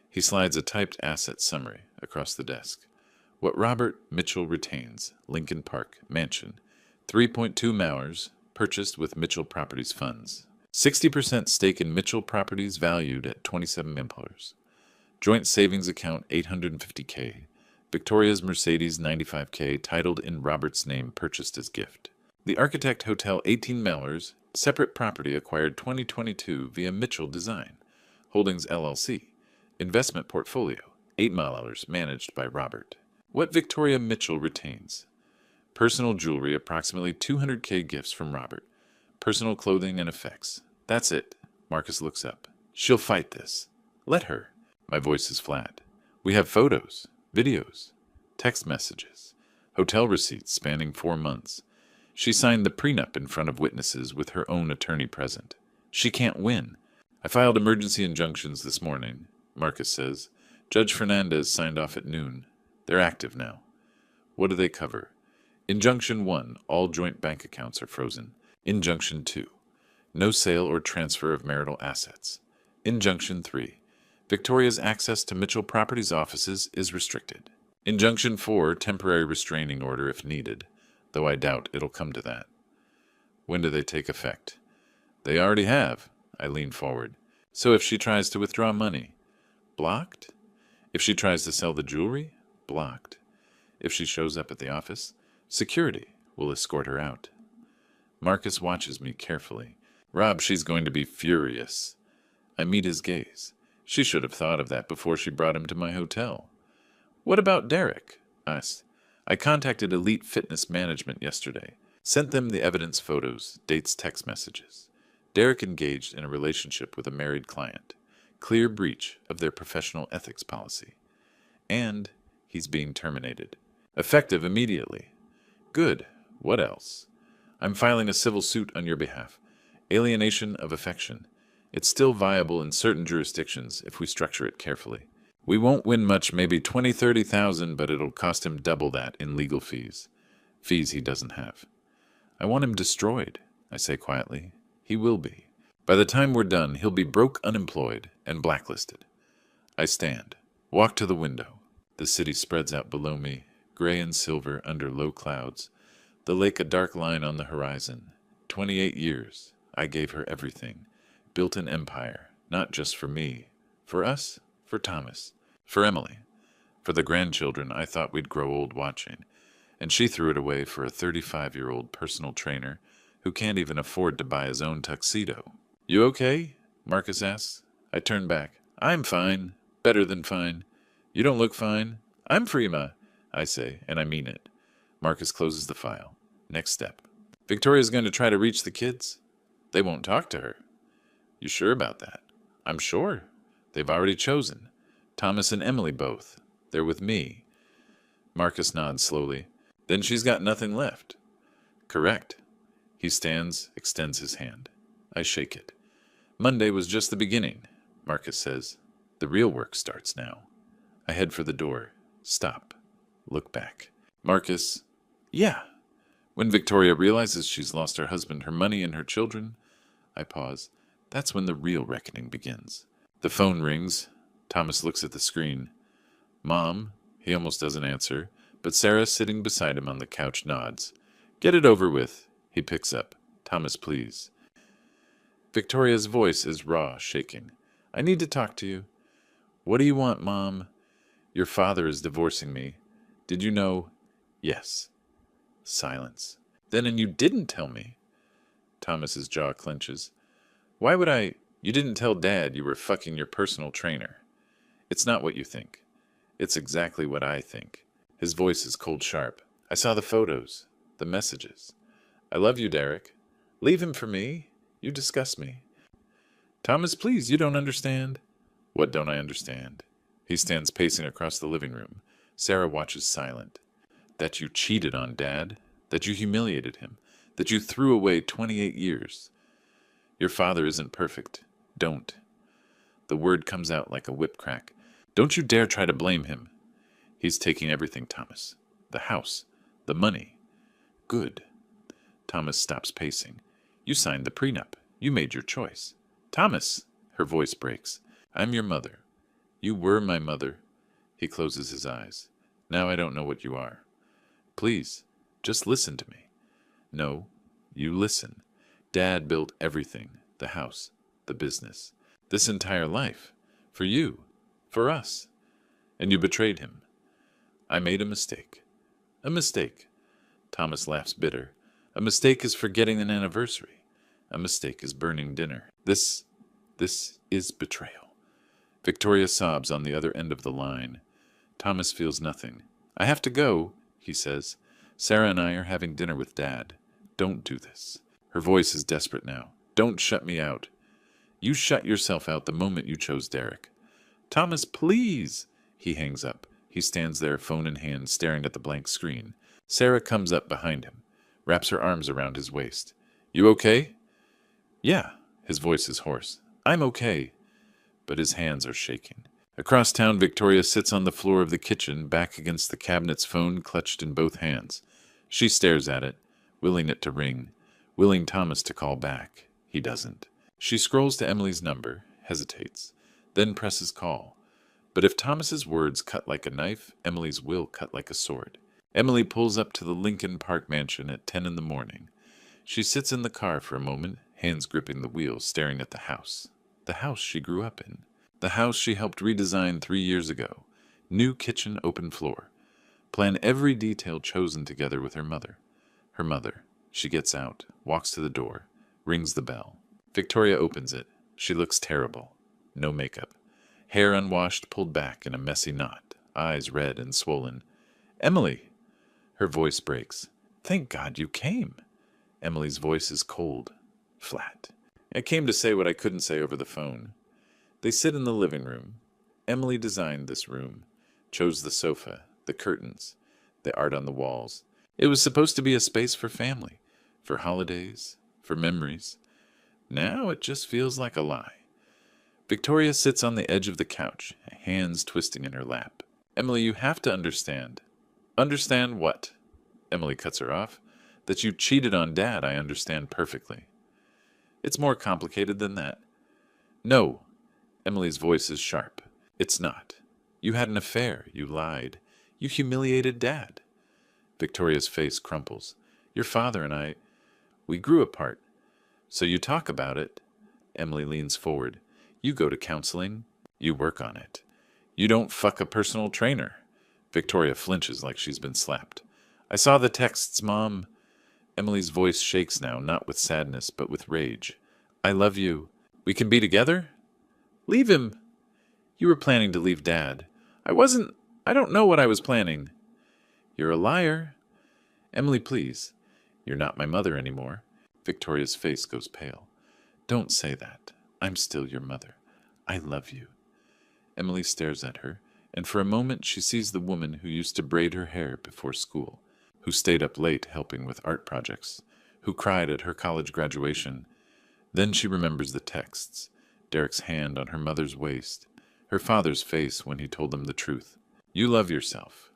He slides a typed asset summary across the desk. What Robert Mitchell retains. Lincoln Park. Mansion. 3.2 Mowers. Purchased with Mitchell Properties funds. 60% stake in Mitchell Properties valued at $27 million. Joint savings account $850K. Victoria's Mercedes $95K titled in Robert's name purchased as gift. The Architect Hotel 18 Mellors, separate property acquired 2022 via Mitchell Design. Holdings LLC. Investment portfolio, $8 million managed by Robert. What Victoria Mitchell retains. Personal jewelry, approximately $200K gifts from Robert. Personal clothing and effects. That's it. Marcus looks up. She'll fight this. Let her. My voice is flat. We have photos, videos, text messages, hotel receipts spanning 4 months. She signed the prenup in front of witnesses with her own attorney present. She can't win. I filed emergency injunctions this morning, Marcus says. Judge Fernandez signed off at noon. They're active now. What do they cover? Injunction 1, all joint bank accounts are frozen. Injunction 2, no sale or transfer of marital assets. Injunction 3. Victoria's access to Mitchell Properties offices is restricted. Injunction 4. Temporary restraining order if needed, though I doubt it'll come to that. When do they take effect? They already have. I lean forward. So if she tries to withdraw money? Blocked? If she tries to sell the jewelry? Blocked. If she shows up at the office? Security will escort her out. Marcus watches me carefully. Rob, she's going to be furious. I meet his gaze. She should have thought of that before she brought him to my hotel. What about Derek? I contacted Elite Fitness Management yesterday. Sent them the evidence photos, dates, text messages. Derek engaged in a relationship with a married client. Clear breach of their professional ethics policy. And he's being terminated. Effective immediately. Good. What else? I'm filing a civil suit on your behalf. Alienation of affection. It's still viable in certain jurisdictions if we structure it carefully. We won't win much, maybe 20, 30,000, but it'll cost him double that in legal fees. Fees he doesn't have. I want him destroyed, I say quietly. He will be. By the time we're done, he'll be broke, unemployed, and blacklisted. I stand, walk to the window. The city spreads out below me, gray and silver under low clouds. The lake a dark line on the horizon. 28 years. I gave her everything. Built an empire, not just for me. For us, for Thomas, for Emily. For the grandchildren I thought we'd grow old watching. And she threw it away for a 35-year-old personal trainer who can't even afford to buy his own tuxedo. You okay? Marcus asks. I turn back. I'm fine. Better than fine. You don't look fine. I'm Freema, I say, and I mean it. Marcus closes the file. Next step. Victoria's going to try to reach the kids? They won't talk to her. You sure about that? I'm sure. They've already chosen. Thomas and Emily both. They're with me. Marcus nods slowly. Then she's got nothing left. Correct. He stands, extends his hand. I shake it. Monday was just the beginning, Marcus says. The real work starts now. I head for the door. Stop. Look back. Marcus. Yeah. When Victoria realizes she's lost her husband, her money, and her children, I pause. That's when the real reckoning begins. The phone rings. Thomas looks at the screen. Mom. He almost doesn't answer, but Sarah, sitting beside him on the couch, nods. Get it over with. He picks up. Thomas, please. Victoria's voice is raw, shaking. I need to talk to you. What do you want, Mom? Your father is divorcing me. Did you know? Yes. Silence. Then and you didn't tell me. Thomas's jaw clenches. Why would I? You didn't tell Dad you were fucking your personal trainer. It's not what you think. It's exactly what I think. His voice is cold sharp. I saw the photos, the messages. I love you, Derek. Leave him for me. You disgust me. Thomas, please, you don't understand. What don't I understand? He stands pacing across the living room. Sarah watches silent. That you cheated on Dad. That you humiliated him. That you threw away 28 years. Your father isn't perfect. Don't. The word comes out like a whip crack. Don't you dare try to blame him. He's taking everything, Thomas. The house. The money. Good. Thomas stops pacing. You signed the prenup. You made your choice. Thomas! Her voice breaks. I'm your mother. You were my mother. He closes his eyes. Now I don't know what you are. Please, just listen to me. No, you listen. Dad built everything. The house. The business. This entire life. For you. For us. And you betrayed him. I made a mistake. A mistake. Thomas laughs bitter. A mistake is forgetting an anniversary. A mistake is burning dinner. This is betrayal. Victoria sobs on the other end of the line. Thomas feels nothing. I have to go, he says. Sarah and I are having dinner with Dad. Don't do this. Her voice is desperate now. Don't shut me out. You shut yourself out the moment you chose Derek. Thomas, please! He hangs up. He stands there, phone in hand, staring at the blank screen. Sarah comes up behind him, wraps her arms around his waist. You okay? Yeah. His voice is hoarse. I'm okay. But his hands are shaking. Across town, Victoria sits on the floor of the kitchen, back against the cabinet's phone clutched in both hands. She stares at it, willing it to ring, willing Thomas to call back. He doesn't. She scrolls to Emily's number. hesitates, then presses call. But if Thomas's words cut like a knife, Emily's will cut like a sword. Emily pulls up to the Lincoln Park mansion at 10 in the morning. She sits in the car for a moment, hands gripping the wheel, staring at the house. The house she grew up in. The house she helped redesign 3 years ago. New kitchen, open floor. Plan every detail chosen together with her mother. Her mother. She gets out, walks to the door, rings the bell. Victoria opens it. She looks terrible. No makeup. Hair unwashed, pulled back in a messy knot. Eyes red and swollen. "Emily!" Her voice breaks. "Thank God you came." Emily's voice is cold, flat. "I came to say what I couldn't say over the phone." They sit in the living room. Emily designed this room, chose the sofa, the curtains, the art on the walls. It was supposed to be a space for family, for holidays, for memories. Now it just feels like a lie. Victoria sits on the edge of the couch, hands twisting in her lap. "Emily, you have to understand." "Understand what?" Emily cuts her off. "That you cheated on Dad, I understand perfectly." "It's more complicated than that." "No." Emily's voice is sharp. "It's not. You had an affair. You lied. You humiliated Dad." Victoria's face crumples. "Your father and I, we grew apart. So you talk about it." Emily leans forward. "You go to counseling. You work on it. You don't fuck a personal trainer." Victoria flinches like she's been slapped. "I saw the texts, Mom." Emily's voice shakes now, not with sadness, but with rage. "I love you. We can be together?" "Leave him." "You were planning to leave Dad." "I wasn't. I don't know what I was planning." "You're a liar." "Emily, please. You're not my mother anymore." Victoria's face goes pale. "Don't say that. I'm still your mother. I love you." Emily stares at her, and for a moment she sees the woman who used to braid her hair before school, who stayed up late helping with art projects, who cried at her college graduation. Then she remembers the texts, Derek's hand on her mother's waist, her father's face when he told them the truth. "You love yourself,"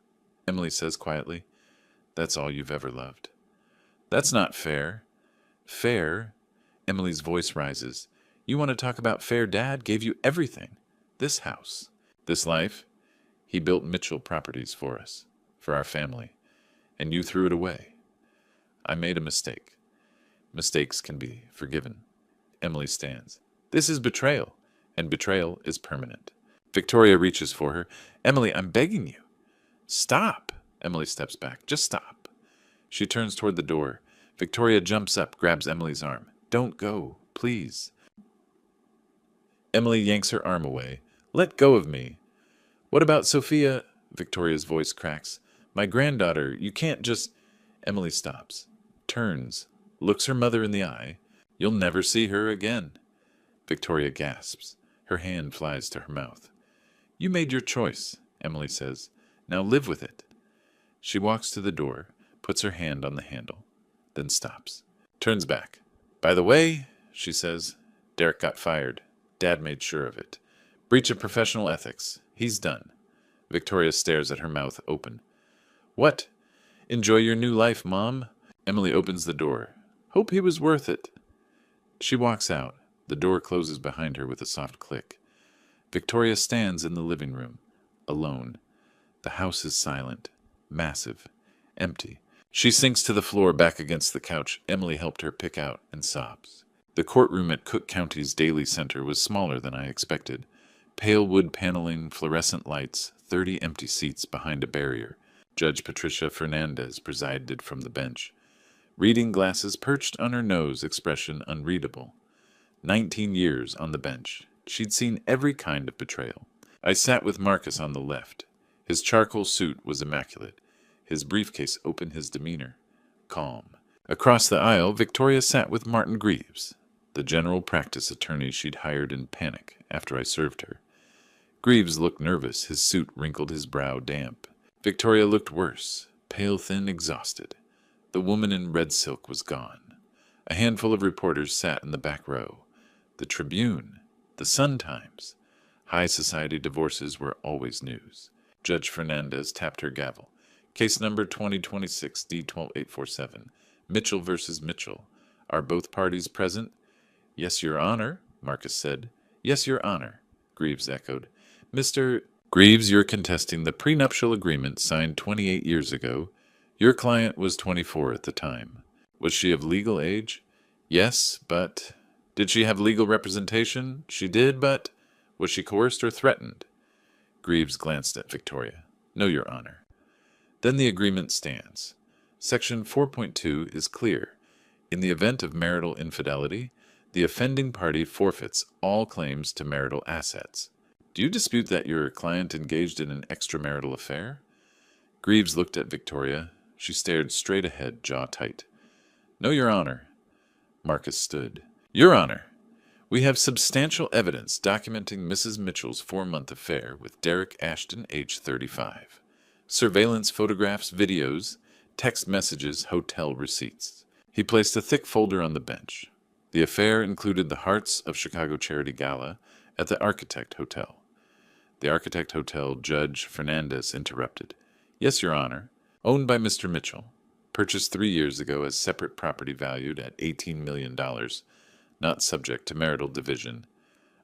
Emily says quietly. "That's all you've ever loved." "That's not fair." "Fair?" Emily's voice rises. "You want to talk about fair? Dad gave you everything. This house, this life. He built Mitchell Properties for us, for our family. And you threw it away. I made a mistake. Mistakes can be forgiven." Emily stands. "This is betrayal, and betrayal is permanent." Victoria reaches for her. "Emily, I'm begging you." "Stop." Emily steps back. "Just stop." She turns toward the door. Victoria jumps up, grabs Emily's arm. "Don't go, please." Emily yanks her arm away. "Let go of me." "What about Sophia?" Victoria's voice cracks. "My granddaughter. You can't just—" Emily stops, turns, looks her mother in the eye. "You'll never see her again." Victoria gasps. Her hand flies to her mouth. "You made your choice," Emily says. "Now live with it." She walks to the door, puts her hand on the handle, then stops. Turns back. "By the way," she says, "Derek got fired. Dad made sure of it. Breach of professional ethics. He's done." Victoria stares at her mouth open. "What?" "Enjoy your new life, Mom." Emily opens the door. "Hope he was worth it." She walks out. The door closes behind her with a soft click. Victoria stands in the living room, alone. The house is silent, massive, empty. She sinks to the floor back against the couch Emily helped her pick out and sobs. The courtroom at Cook County's Daily Center was smaller than I expected. Pale wood paneling, fluorescent lights, 30 empty seats behind a barrier. Judge Patricia Fernandez presided from the bench. Reading glasses perched on her nose, expression unreadable. 19 years on the bench. She'd seen every kind of betrayal. I sat with Marcus on the left. His charcoal suit was immaculate. His briefcase open, his demeanor calm. Across the aisle, Victoria sat with Martin Greaves, the general practice attorney she'd hired in panic after I served her. Greaves looked nervous, his suit wrinkled, his brow damp. Victoria looked worse, pale, thin, exhausted. The woman in red silk was gone. A handful of reporters sat in the back row. The Tribune, the Sun-Times. High society divorces were always news. Judge Fernandez tapped her gavel. "Case number 2026 D12847. Mitchell versus Mitchell. Are both parties present?" "Yes, Your Honor," Marcus said. Yes, Your Honor, Greaves echoed. Mr. Greaves, you're contesting the prenuptial agreement signed 28 years ago. Your client was 24 at the time. Was she of legal age? Yes, but... Did she have legal representation? She did, but... Was she coerced or threatened? Greaves glanced at Victoria. No, Your Honor. Then the agreement stands. Section 4.2 is clear. In the event of marital infidelity, the offending party forfeits all claims to marital assets. Do you dispute that your client engaged in an extramarital affair? Greaves looked at Victoria. She stared straight ahead, jaw tight. No, Your Honor. Marcus stood. Your Honor, we have substantial evidence documenting Mrs. Mitchell's 4-month affair with Derek Ashton, age 35. Surveillance photographs, videos, text messages, hotel receipts. He placed a thick folder on the bench. The affair included the Hearts of Chicago Charity Gala at the Architect Hotel. The Architect Hotel Judge Fernandez interrupted. Yes, Your Honor. Owned by Mr. Mitchell. Purchased 3 years ago as separate property valued at $18 million. Not subject to marital division.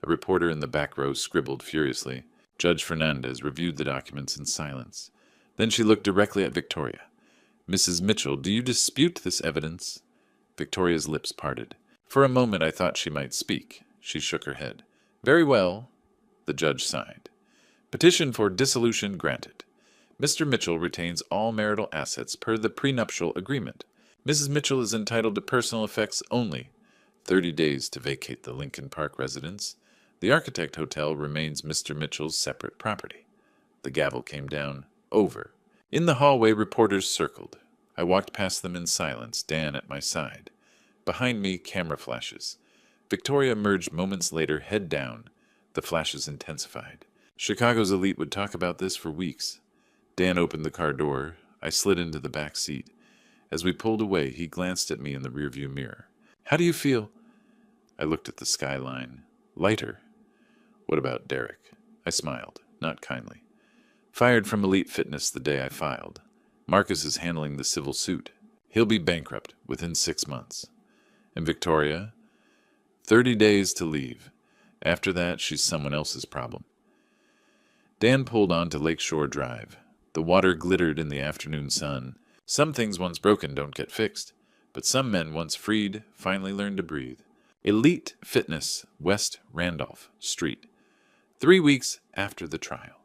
A reporter in the back row scribbled furiously. Judge Fernandez reviewed the documents in silence. Then she looked directly at Victoria. Mrs. Mitchell, do you dispute this evidence? Victoria's lips parted. For a moment I thought she might speak. She shook her head. Very well, the judge sighed. Petition for dissolution granted. Mr. Mitchell retains all marital assets per the prenuptial agreement. Mrs. Mitchell is entitled to personal effects only. 30 days to vacate the Lincoln Park residence. The Architect Hotel remains Mr. Mitchell's separate property. The gavel came down. Over. In the hallway, reporters circled. I walked past them in silence, Dan at my side. Behind me, camera flashes. Victoria emerged moments later, head down. The flashes intensified. Chicago's elite would talk about this for weeks. Dan opened the car door. I slid into the back seat. As we pulled away, he glanced at me in the rearview mirror. How do you feel? I looked at the skyline. Lighter. What about Derek? I smiled, not kindly. Fired from Elite Fitness the day I filed. Marcus is handling the civil suit. He'll be bankrupt within 6 months. And Victoria? 30 days to leave. After that, she's someone else's problem. Dan pulled on to Lakeshore Drive. The water glittered in the afternoon sun. Some things once broken don't get fixed, but some men once freed finally learn to breathe. Elite Fitness, West Randolph Street. 3 weeks after the trial.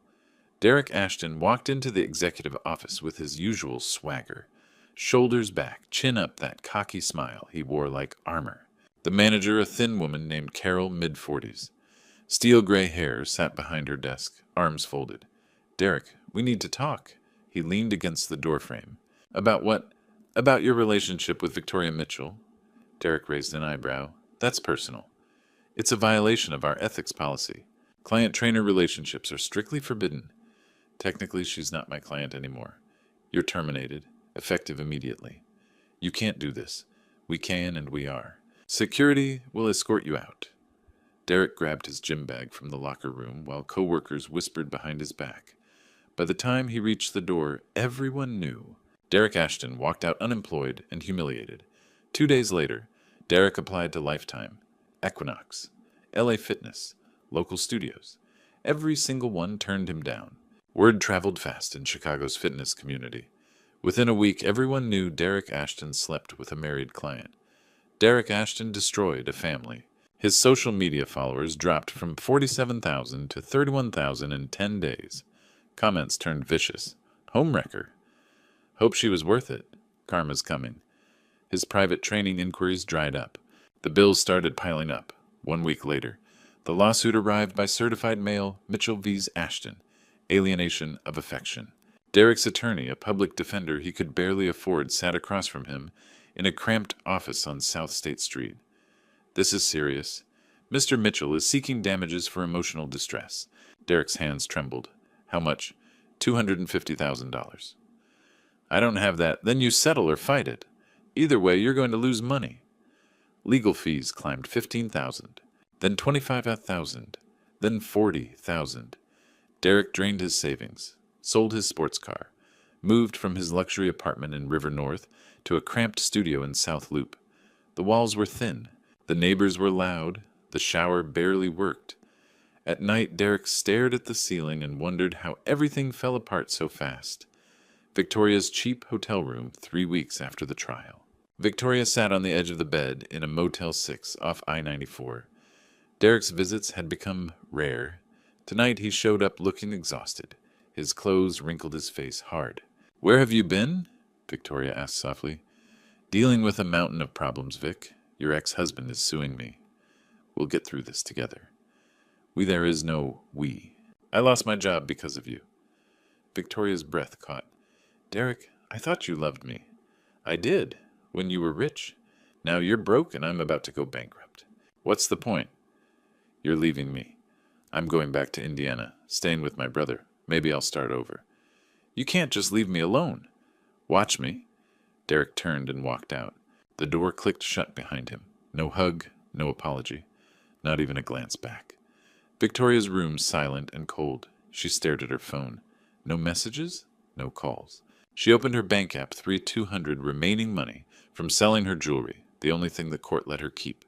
Derek Ashton walked into the executive office with his usual swagger. Shoulders back, chin up, that cocky smile he wore like armor. The manager, a thin woman named Carol, mid-40s. Steel gray hair, sat behind her desk, arms folded. Derek, we need to talk. He leaned against the doorframe. About what? About your relationship with Victoria Mitchell. Derek raised an eyebrow. That's personal. It's a violation of our ethics policy. Client-trainer relationships are strictly forbidden. Technically, she's not my client anymore. You're terminated, effective immediately. You can't do this. We can and we are. Security will escort you out. Derek grabbed his gym bag from the locker room while co-workers whispered behind his back. By the time he reached the door, everyone knew. Derek Ashton walked out unemployed and humiliated. 2 days later, Derek applied to Lifetime, Equinox, LA Fitness, local studios. Every single one turned him down. Word traveled fast in Chicago's fitness community. Within a week, everyone knew Derek Ashton slept with a married client. Derek Ashton destroyed a family. His social media followers dropped from 47,000 to 31,000 in 10 days. Comments turned vicious. Homewrecker. Hope she was worth it. Karma's coming. His private training inquiries dried up. The bills started piling up. 1 week later, the lawsuit arrived by certified mail, Mitchell vs. Ashton. Alienation of affection. Derek's attorney, a public defender he could barely afford, sat across from him in a cramped office on South State Street. This is serious. Mr. Mitchell is seeking damages for emotional distress. Derek's hands trembled. How much? $250,000. I don't have that. Then you settle or fight it. Either way, you're going to lose money. Legal fees climbed $15,000, then $25,000, then $40,000. Derek drained his savings, sold his sports car, moved from his luxury apartment in River North to a cramped studio in South Loop. The walls were thin, the neighbors were loud, the shower barely worked. At night, Derek stared at the ceiling and wondered how everything fell apart so fast. Victoria's cheap hotel room 3 weeks after the trial. Victoria sat on the edge of the bed in a Motel 6 off I-94. Derek's visits had become rare. Tonight he showed up looking exhausted. His clothes wrinkled his face hard. "Where have you been?" Victoria asked softly. "Dealing with a mountain of problems, Vic. Your ex-husband is suing me. We'll get through this together." There is no we. "I lost my job because of you." Victoria's breath caught. "Derek, I thought you loved me." "I did, when you were rich. Now you're broke and I'm about to go bankrupt. What's the point?" "You're leaving me. I'm going back to Indiana, staying with my brother. Maybe I'll start over." "You can't just leave me alone." "Watch me." Derek turned and walked out. The door clicked shut behind him. No hug, no apology, not even a glance back. Victoria's room silent and cold. She stared at her phone. No messages, no calls. She opened her bank app, $3,200 remaining money from selling her jewelry, the only thing the court let her keep.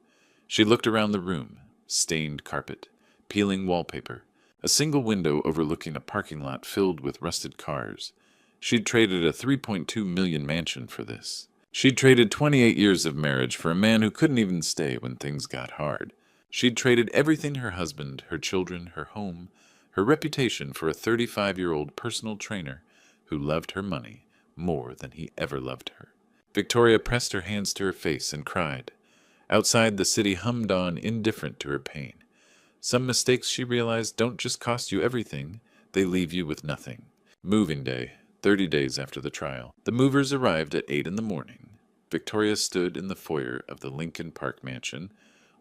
She looked around the room. Stained carpet, peeling wallpaper, a single window overlooking a parking lot filled with rusted cars. She'd traded a $3.2 million mansion for this. She'd traded 28 years of marriage for a man who couldn't even stay when things got hard. She'd traded everything: her husband, her children, her home, her reputation, for a 35-year-old personal trainer who loved her money more than he ever loved her. Victoria pressed her hands to her face and cried. Outside, the city hummed on, indifferent to her pain. Some mistakes, she realized, don't just cost you everything, they leave you with nothing. Moving day, 30 days after the trial. The movers arrived at 8 in the morning. Victoria stood in the foyer of the Lincoln Park mansion,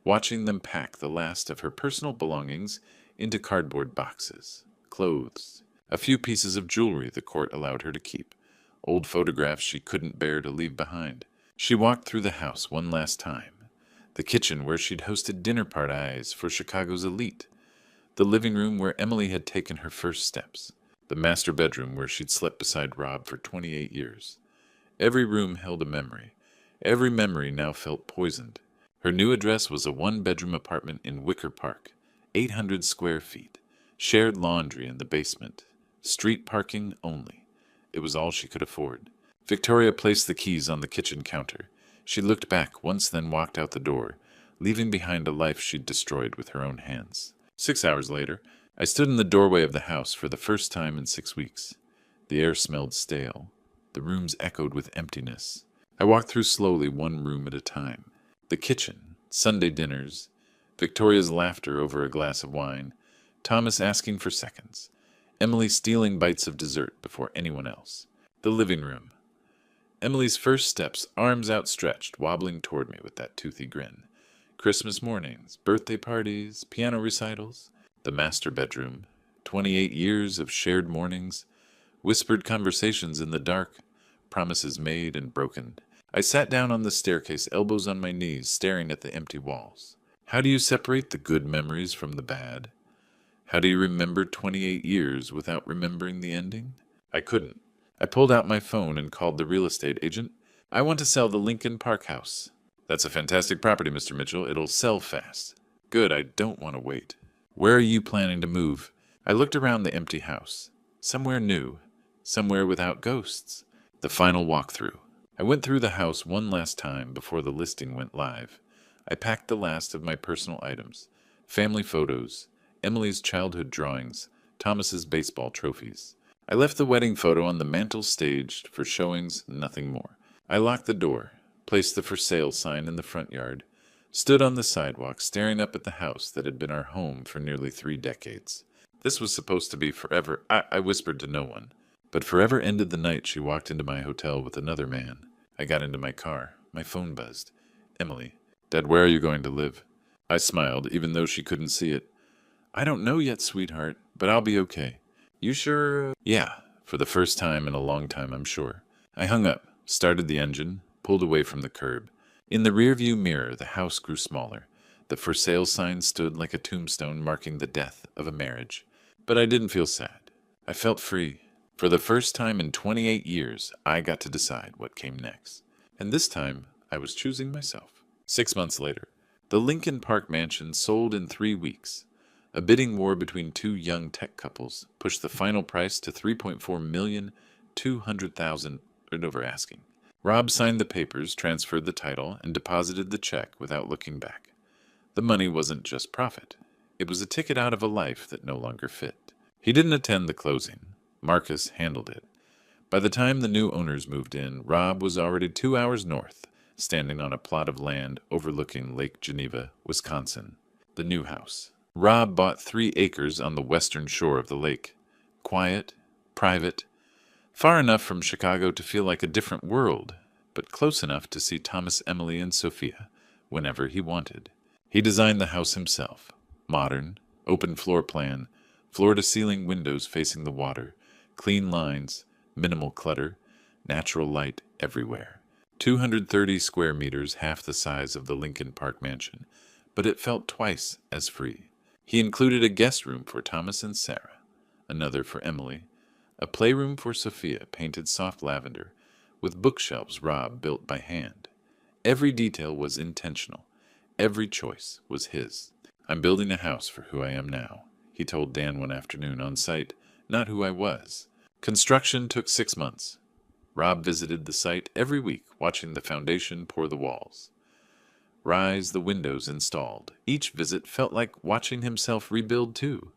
watching them pack the last of her personal belongings into cardboard boxes. Clothes, a few pieces of jewelry the court allowed her to keep, old photographs she couldn't bear to leave behind. She walked through the house one last time. The kitchen where she'd hosted dinner parties for Chicago's elite. The living room where Emily had taken her first steps. The master bedroom where she'd slept beside Rob for 28 years. Every room held a memory. Every memory now felt poisoned. Her new address was a one-bedroom apartment in Wicker Park, 800 square feet, shared laundry in the basement, street parking only. It was all she could afford. Victoria placed the keys on the kitchen counter. She looked back once, then walked out the door, leaving behind a life she'd destroyed with her own hands. 6 hours later, I stood in the doorway of the house for the first time in 6 weeks. The air smelled stale. The rooms echoed with emptiness. I walked through slowly, one room at a time. The kitchen, Sunday dinners, Victoria's laughter over a glass of wine, Thomas asking for seconds, Emily stealing bites of dessert before anyone else. The living room. Emily's first steps, arms outstretched, wobbling toward me with that toothy grin. Christmas mornings, birthday parties, piano recitals. The master bedroom. 28 years of shared mornings, whispered conversations in the dark, promises made and broken. I sat down on the staircase, elbows on my knees, staring at the empty walls. How do you separate the good memories from the bad? How do you remember 28 years without remembering the ending? I couldn't. I pulled out my phone and called the real estate agent. "I want to sell the Lincoln Park house." "That's a fantastic property, Mr. Mitchell. It'll sell fast." "Good, I don't want to wait." "Where are you planning to move?" I looked around the empty house. Somewhere new. Somewhere without ghosts. The final walkthrough. I went through the house one last time before the listing went live. I packed the last of my personal items. Family photos, Emily's childhood drawings, Thomas's baseball trophies. I left the wedding photo on the mantel staged for showings, nothing more. I locked the door, placed the for sale sign in the front yard, stood on the sidewalk staring up at the house that had been our home for nearly 3 decades. This was supposed to be forever. I whispered to no one. But forever ended the night she walked into my hotel with another man. I got into my car. My phone buzzed. "Emily, Dad, where are you going to live?" I smiled, even though she couldn't see it. "I don't know yet, sweetheart, but I'll be okay." "You sure?" "Yeah, for the first time in a long time, I'm sure." I hung up, started the engine, pulled away from the curb. In the rearview mirror, the house grew smaller. The for sale sign stood like a tombstone marking the death of a marriage. But I didn't feel sad. I felt free. For the first time in 28 years, I got to decide what came next. And this time, I was choosing myself. 6 months later, the Lincoln Park mansion sold in 3 weeks. A bidding war between two young tech couples pushed the final price to $3.4,200,000 over asking. Rob signed the papers, transferred the title, and deposited the check without looking back. The money wasn't just profit. It was a ticket out of a life that no longer fit. He didn't attend the closing. Marcus handled it. By the time the new owners moved in, Rob was already 2 hours north, standing on a plot of land overlooking Lake Geneva, Wisconsin. The new house. Rob bought 3 acres on the western shore of the lake. Quiet, private, far enough from Chicago to feel like a different world, but close enough to see Thomas, Emily, and Sophia whenever he wanted. He designed the house himself. Modern, open floor plan, floor-to-ceiling windows facing the water, clean lines, minimal clutter, natural light everywhere. 230 square meters, half the size of the Lincoln Park mansion, but it felt twice as free. He included a guest room for Thomas and Sarah, another for Emily, a playroom for Sophia painted soft lavender, with bookshelves Rob built by hand. Every detail was intentional. Every choice was his. "I'm building a house for who I am now," he told Dan one afternoon on site, "not who I was." Construction took 6 months. Rob visited the site every week, watching the foundation pour the walls. Rise the windows installed. Each visit felt like watching himself rebuild too.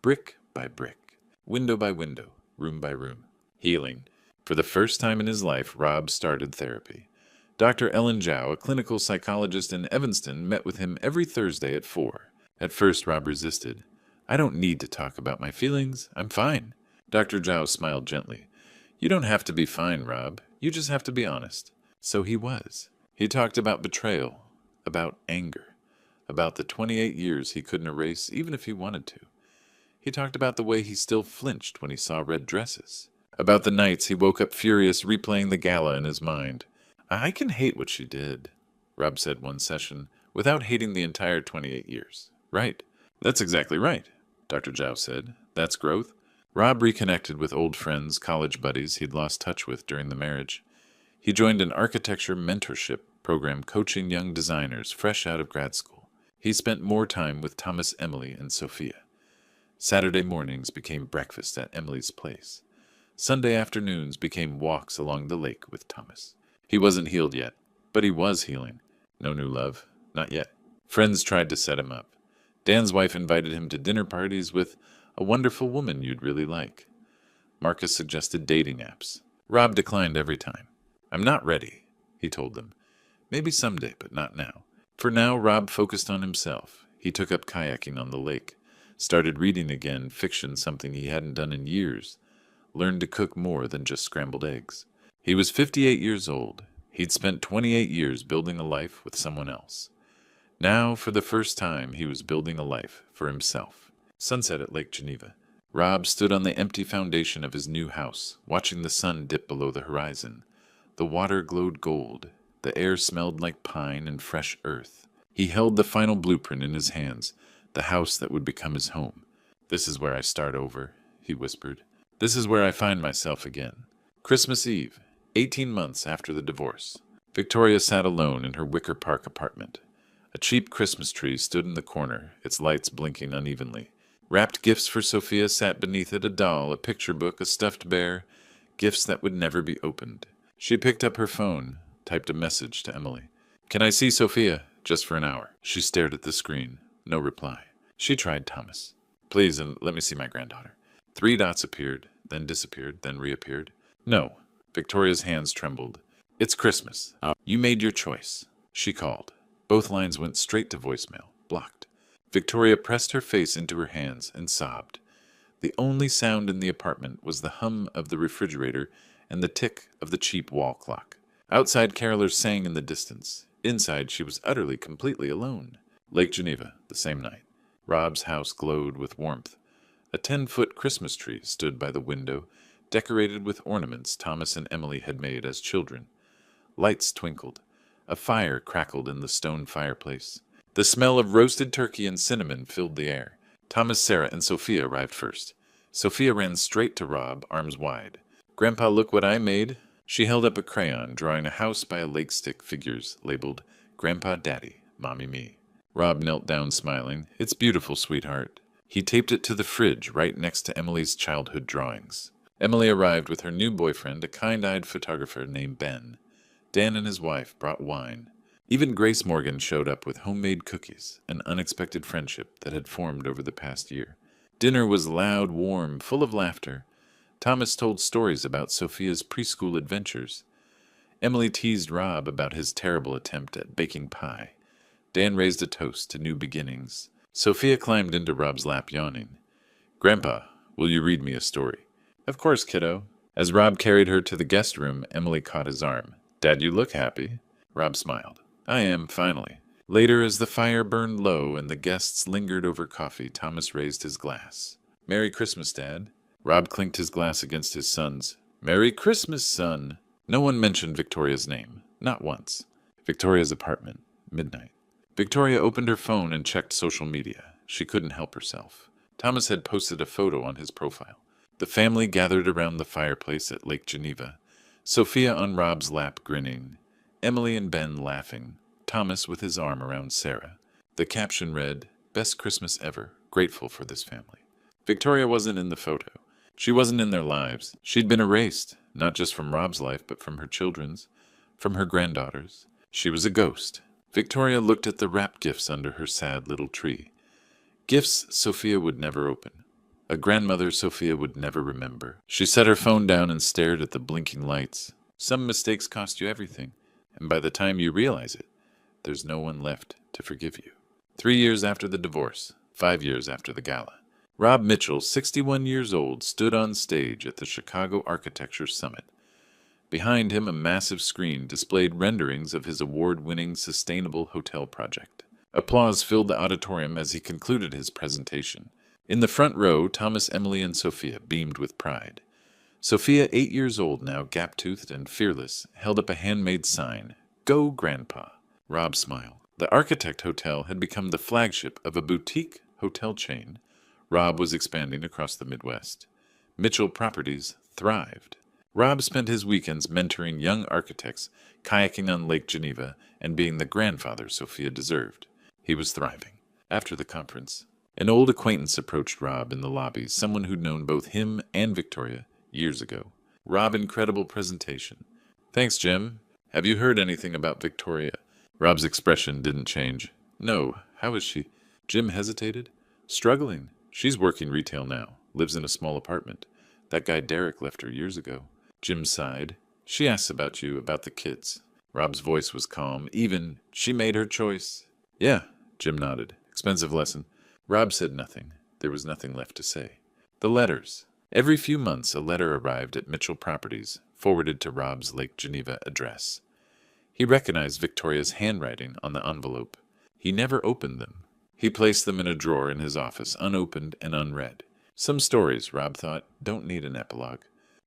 Brick by brick, window by window, room by room. Healing. For the first time in his life, Rob started therapy. Dr. Ellen Zhao, a clinical psychologist in Evanston, met with him every Thursday at 4. At first, Rob resisted. "I don't need to talk about my feelings. I'm fine." Dr. Zhao smiled gently. "You don't have to be fine, Rob. You just have to be honest." So he was. He talked about betrayal, about anger, about the 28 years he couldn't erase even if he wanted to. He talked about the way he still flinched when he saw red dresses, about the nights he woke up furious replaying the gala in his mind. "I can hate what she did," Rob said one session, "without hating the entire 28 years. Right. That's exactly right," Dr. Zhao said. "That's growth." Rob reconnected with old friends, college buddies he'd lost touch with during the marriage. He joined an architecture mentorship program coaching young designers fresh out of grad school. He spent more time with Thomas, Emily, and Sophia. Saturday mornings became breakfast at Emily's place. Sunday afternoons became walks along the lake with Thomas. He wasn't healed yet, but he was healing. No new love, not yet. Friends tried to set him up. Dan's wife invited him to dinner parties with a wonderful woman you'd really like. Marcus suggested dating apps. Rob declined every time. "I'm not ready," he told them. "Maybe someday, but not now." For now, Rob focused on himself. He took up kayaking on the lake, started reading again fiction, something he hadn't done in years, learned to cook more than just scrambled eggs. He was 58 years old. He'd spent 28 years building a life with someone else. Now, for the first time, he was building a life for himself. Sunset at Lake Geneva. Rob stood on the empty foundation of his new house, watching the sun dip below the horizon. The water glowed gold. The air smelled like pine and fresh earth. He held the final blueprint in his hands, the house that would become his home. "This is where I start over," he whispered. "This is where I find myself again." Christmas Eve, 18 months after the divorce. Victoria sat alone in her Wicker Park apartment. A cheap Christmas tree stood in the corner, its lights blinking unevenly. Wrapped gifts for Sophia sat beneath it, a doll, a picture book, a stuffed bear, gifts that would never be opened. She picked up her phone, typed a message to Emily. "Can I see Sophia? Just for an hour." She stared at the screen. No reply. She tried Thomas. "Please, and let me see my granddaughter." 3 dots appeared, then disappeared, then reappeared. "No." Victoria's hands trembled. "It's Christmas. You made your choice." She called. Both lines went straight to voicemail, blocked. Victoria pressed her face into her hands and sobbed. The only sound in the apartment was the hum of the refrigerator and the tick of the cheap wall clock. Outside, carolers sang in the distance. Inside, she was utterly, completely alone. Lake Geneva, the same night. Rob's house glowed with warmth. A 10-foot Christmas tree stood by the window, decorated with ornaments Thomas and Emily had made as children. Lights twinkled. A fire crackled in the stone fireplace. The smell of roasted turkey and cinnamon filled the air. Thomas, Sarah, and Sophia arrived first. Sophia ran straight to Rob, arms wide. "Grandpa, look what I made." She held up a crayon, drawing a house by a lake stick figures labeled Grandpa, Daddy, Mommy, Me. Rob knelt down smiling. "It's beautiful, sweetheart." He taped it to the fridge right next to Emily's childhood drawings. Emily arrived with her new boyfriend, a kind-eyed photographer named Ben. Dan and his wife brought wine. Even Grace Morgan showed up with homemade cookies, an unexpected friendship that had formed over the past year. Dinner was loud, warm, full of laughter. Thomas told stories about Sophia's preschool adventures. Emily teased Rob about his terrible attempt at baking pie. Dan raised a toast to new beginnings. Sophia climbed into Rob's lap, yawning. "Grandpa, will you read me a story?" "Of course, kiddo." As Rob carried her to the guest room, Emily caught his arm. "Dad, you look happy." Rob smiled. "I am, finally." Later, as the fire burned low and the guests lingered over coffee, Thomas raised his glass. "Merry Christmas, Dad." Rob clinked his glass against his son's. "Merry Christmas, son." No one mentioned Victoria's name. Not once. Victoria's apartment. Midnight. Victoria opened her phone and checked social media. She couldn't help herself. Thomas had posted a photo on his profile. The family gathered around the fireplace at Lake Geneva. Sophia on Rob's lap, grinning. Emily and Ben laughing. Thomas with his arm around Sarah. The caption read, "Best Christmas ever. Grateful for this family." Victoria wasn't in the photo. She wasn't in their lives. She'd been erased, not just from Rob's life, but from her children's, from her granddaughter's. She was a ghost. Victoria looked at the wrapped gifts under her sad little tree. Gifts Sophia would never open. A grandmother Sophia would never remember. She set her phone down and stared at the blinking lights. Some mistakes cost you everything, and by the time you realize it, there's no one left to forgive you. 3 years after the divorce, 5 years after the gala, Rob Mitchell, 61 years old, stood on stage at the Chicago Architecture Summit. Behind him, a massive screen displayed renderings of his award-winning sustainable hotel project. Applause filled the auditorium as he concluded his presentation. In the front row, Thomas, Emily, and Sophia beamed with pride. Sophia, 8 years old now, gap-toothed and fearless, held up a handmade sign, "Go, Grandpa." Rob smiled. The Architect Hotel had become the flagship of a boutique hotel chain. Rob was expanding across the Midwest. Mitchell Properties thrived. Rob spent his weekends mentoring young architects, kayaking on Lake Geneva, and being the grandfather Sophia deserved. He was thriving. After the conference, an old acquaintance approached Rob in the lobby, someone who'd known both him and Victoria years ago. "Rob, incredible presentation." "Thanks, Jim. Have you heard anything about Victoria?" Rob's expression didn't change. "No. How is she?" Jim hesitated. "Struggling. She's working retail now. Lives in a small apartment. That guy Derek left her years ago." Jim sighed. "She asks about you, about the kids." Rob's voice was calm. "Even, she made her choice." "Yeah," Jim nodded. "Expensive lesson." Rob said nothing. There was nothing left to say. The letters. Every few months a letter arrived at Mitchell Properties, forwarded to Rob's Lake Geneva address. He recognized Victoria's handwriting on the envelope. He never opened them. He placed them in a drawer in his office, unopened and unread. Some stories, Rob thought, don't need an epilogue.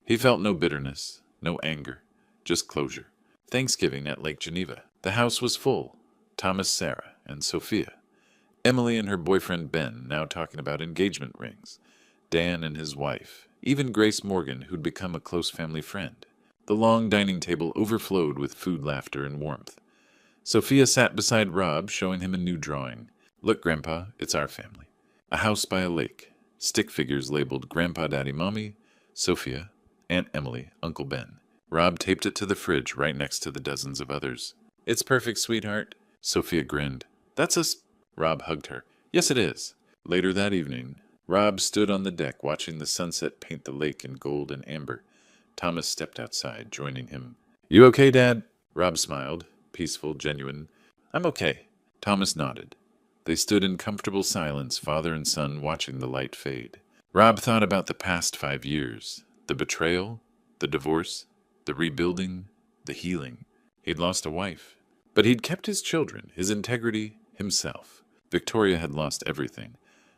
He felt no bitterness, no anger, just closure. Thanksgiving at Lake Geneva. The house was full. Thomas, Sarah, and Sophia. Emily and her boyfriend Ben, now talking about engagement rings. Dan and his wife. Even Grace Morgan, who'd become a close family friend. The long dining table overflowed with food, laughter, and warmth. Sophia sat beside Rob, showing him a new drawing. "Look, Grandpa, it's our family. A house by a lake. Stick figures labeled Grandpa, Daddy, Mommy, Sophia, Aunt Emily, Uncle Ben." Rob taped it to the fridge right next to the dozens of others. "It's perfect, sweetheart." Sophia grinned. "That's us." Rob hugged her. "Yes, it is." Later that evening, Rob stood on the deck watching the sunset paint the lake in gold and amber. Thomas stepped outside, joining him. "You okay, Dad?" Rob smiled, peaceful, genuine. "I'm okay." Thomas nodded. They stood in comfortable silence, father and son, watching the light fade. Rob thought about the past 5 years. The betrayal, the divorce, the rebuilding, the healing. He'd lost a wife. But he'd kept his children, his integrity, himself. Victoria had lost everything.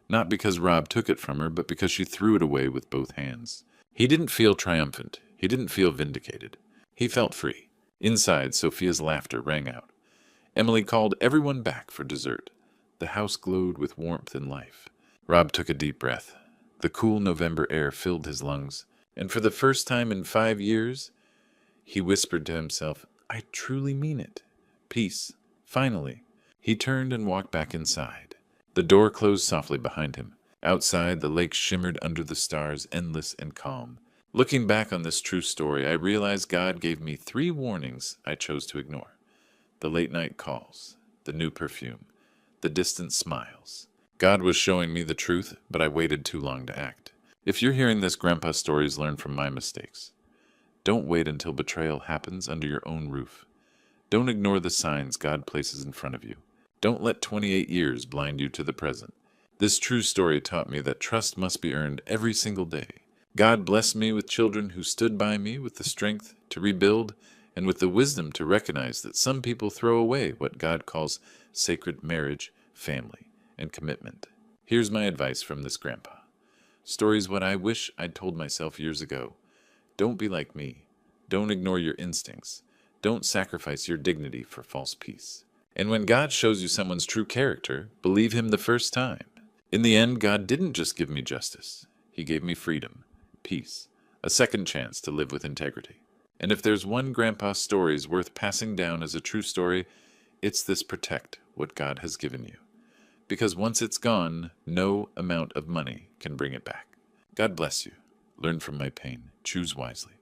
Not because Rob took it from her, but because she threw it away with both hands. He didn't feel triumphant. He didn't feel vindicated. He felt free. Inside, Sophia's laughter rang out. Emily called everyone back for dessert. The house glowed with warmth and life. Rob took a deep breath. The cool November air filled his lungs, and for the first time in 5 years, he whispered to himself, "I truly mean it. Peace. Finally." He turned and walked back inside. The door closed softly behind him. Outside, the lake shimmered under the stars, endless and calm. Looking back on this true story, I realized God gave me 3 warnings I chose to ignore. The late night calls, the new perfume, the distant smiles. God was showing me the truth, but I waited too long to act. If you're hearing this, Grandpa stories, learn from my mistakes. Don't wait until betrayal happens under your own roof. Don't ignore the signs God places in front of you. Don't let 28 years blind you to the present. This true story taught me that trust must be earned every single day. God blessed me with children who stood by me with the strength to rebuild and with the wisdom to recognize that some people throw away what God calls sacred marriage, family, and commitment. Here's my advice from this grandpa. Stories what I wish I'd told myself years ago. Don't be like me. Don't ignore your instincts. Don't sacrifice your dignity for false peace. And when God shows you someone's true character, believe him the first time. In the end, God didn't just give me justice. He gave me freedom, peace, a second chance to live with integrity. And if there's one grandpa stories worth passing down as a true story, it's this: protect what God has given you. Because once it's gone, no amount of money can bring it back. God bless you. Learn from my pain. Choose wisely.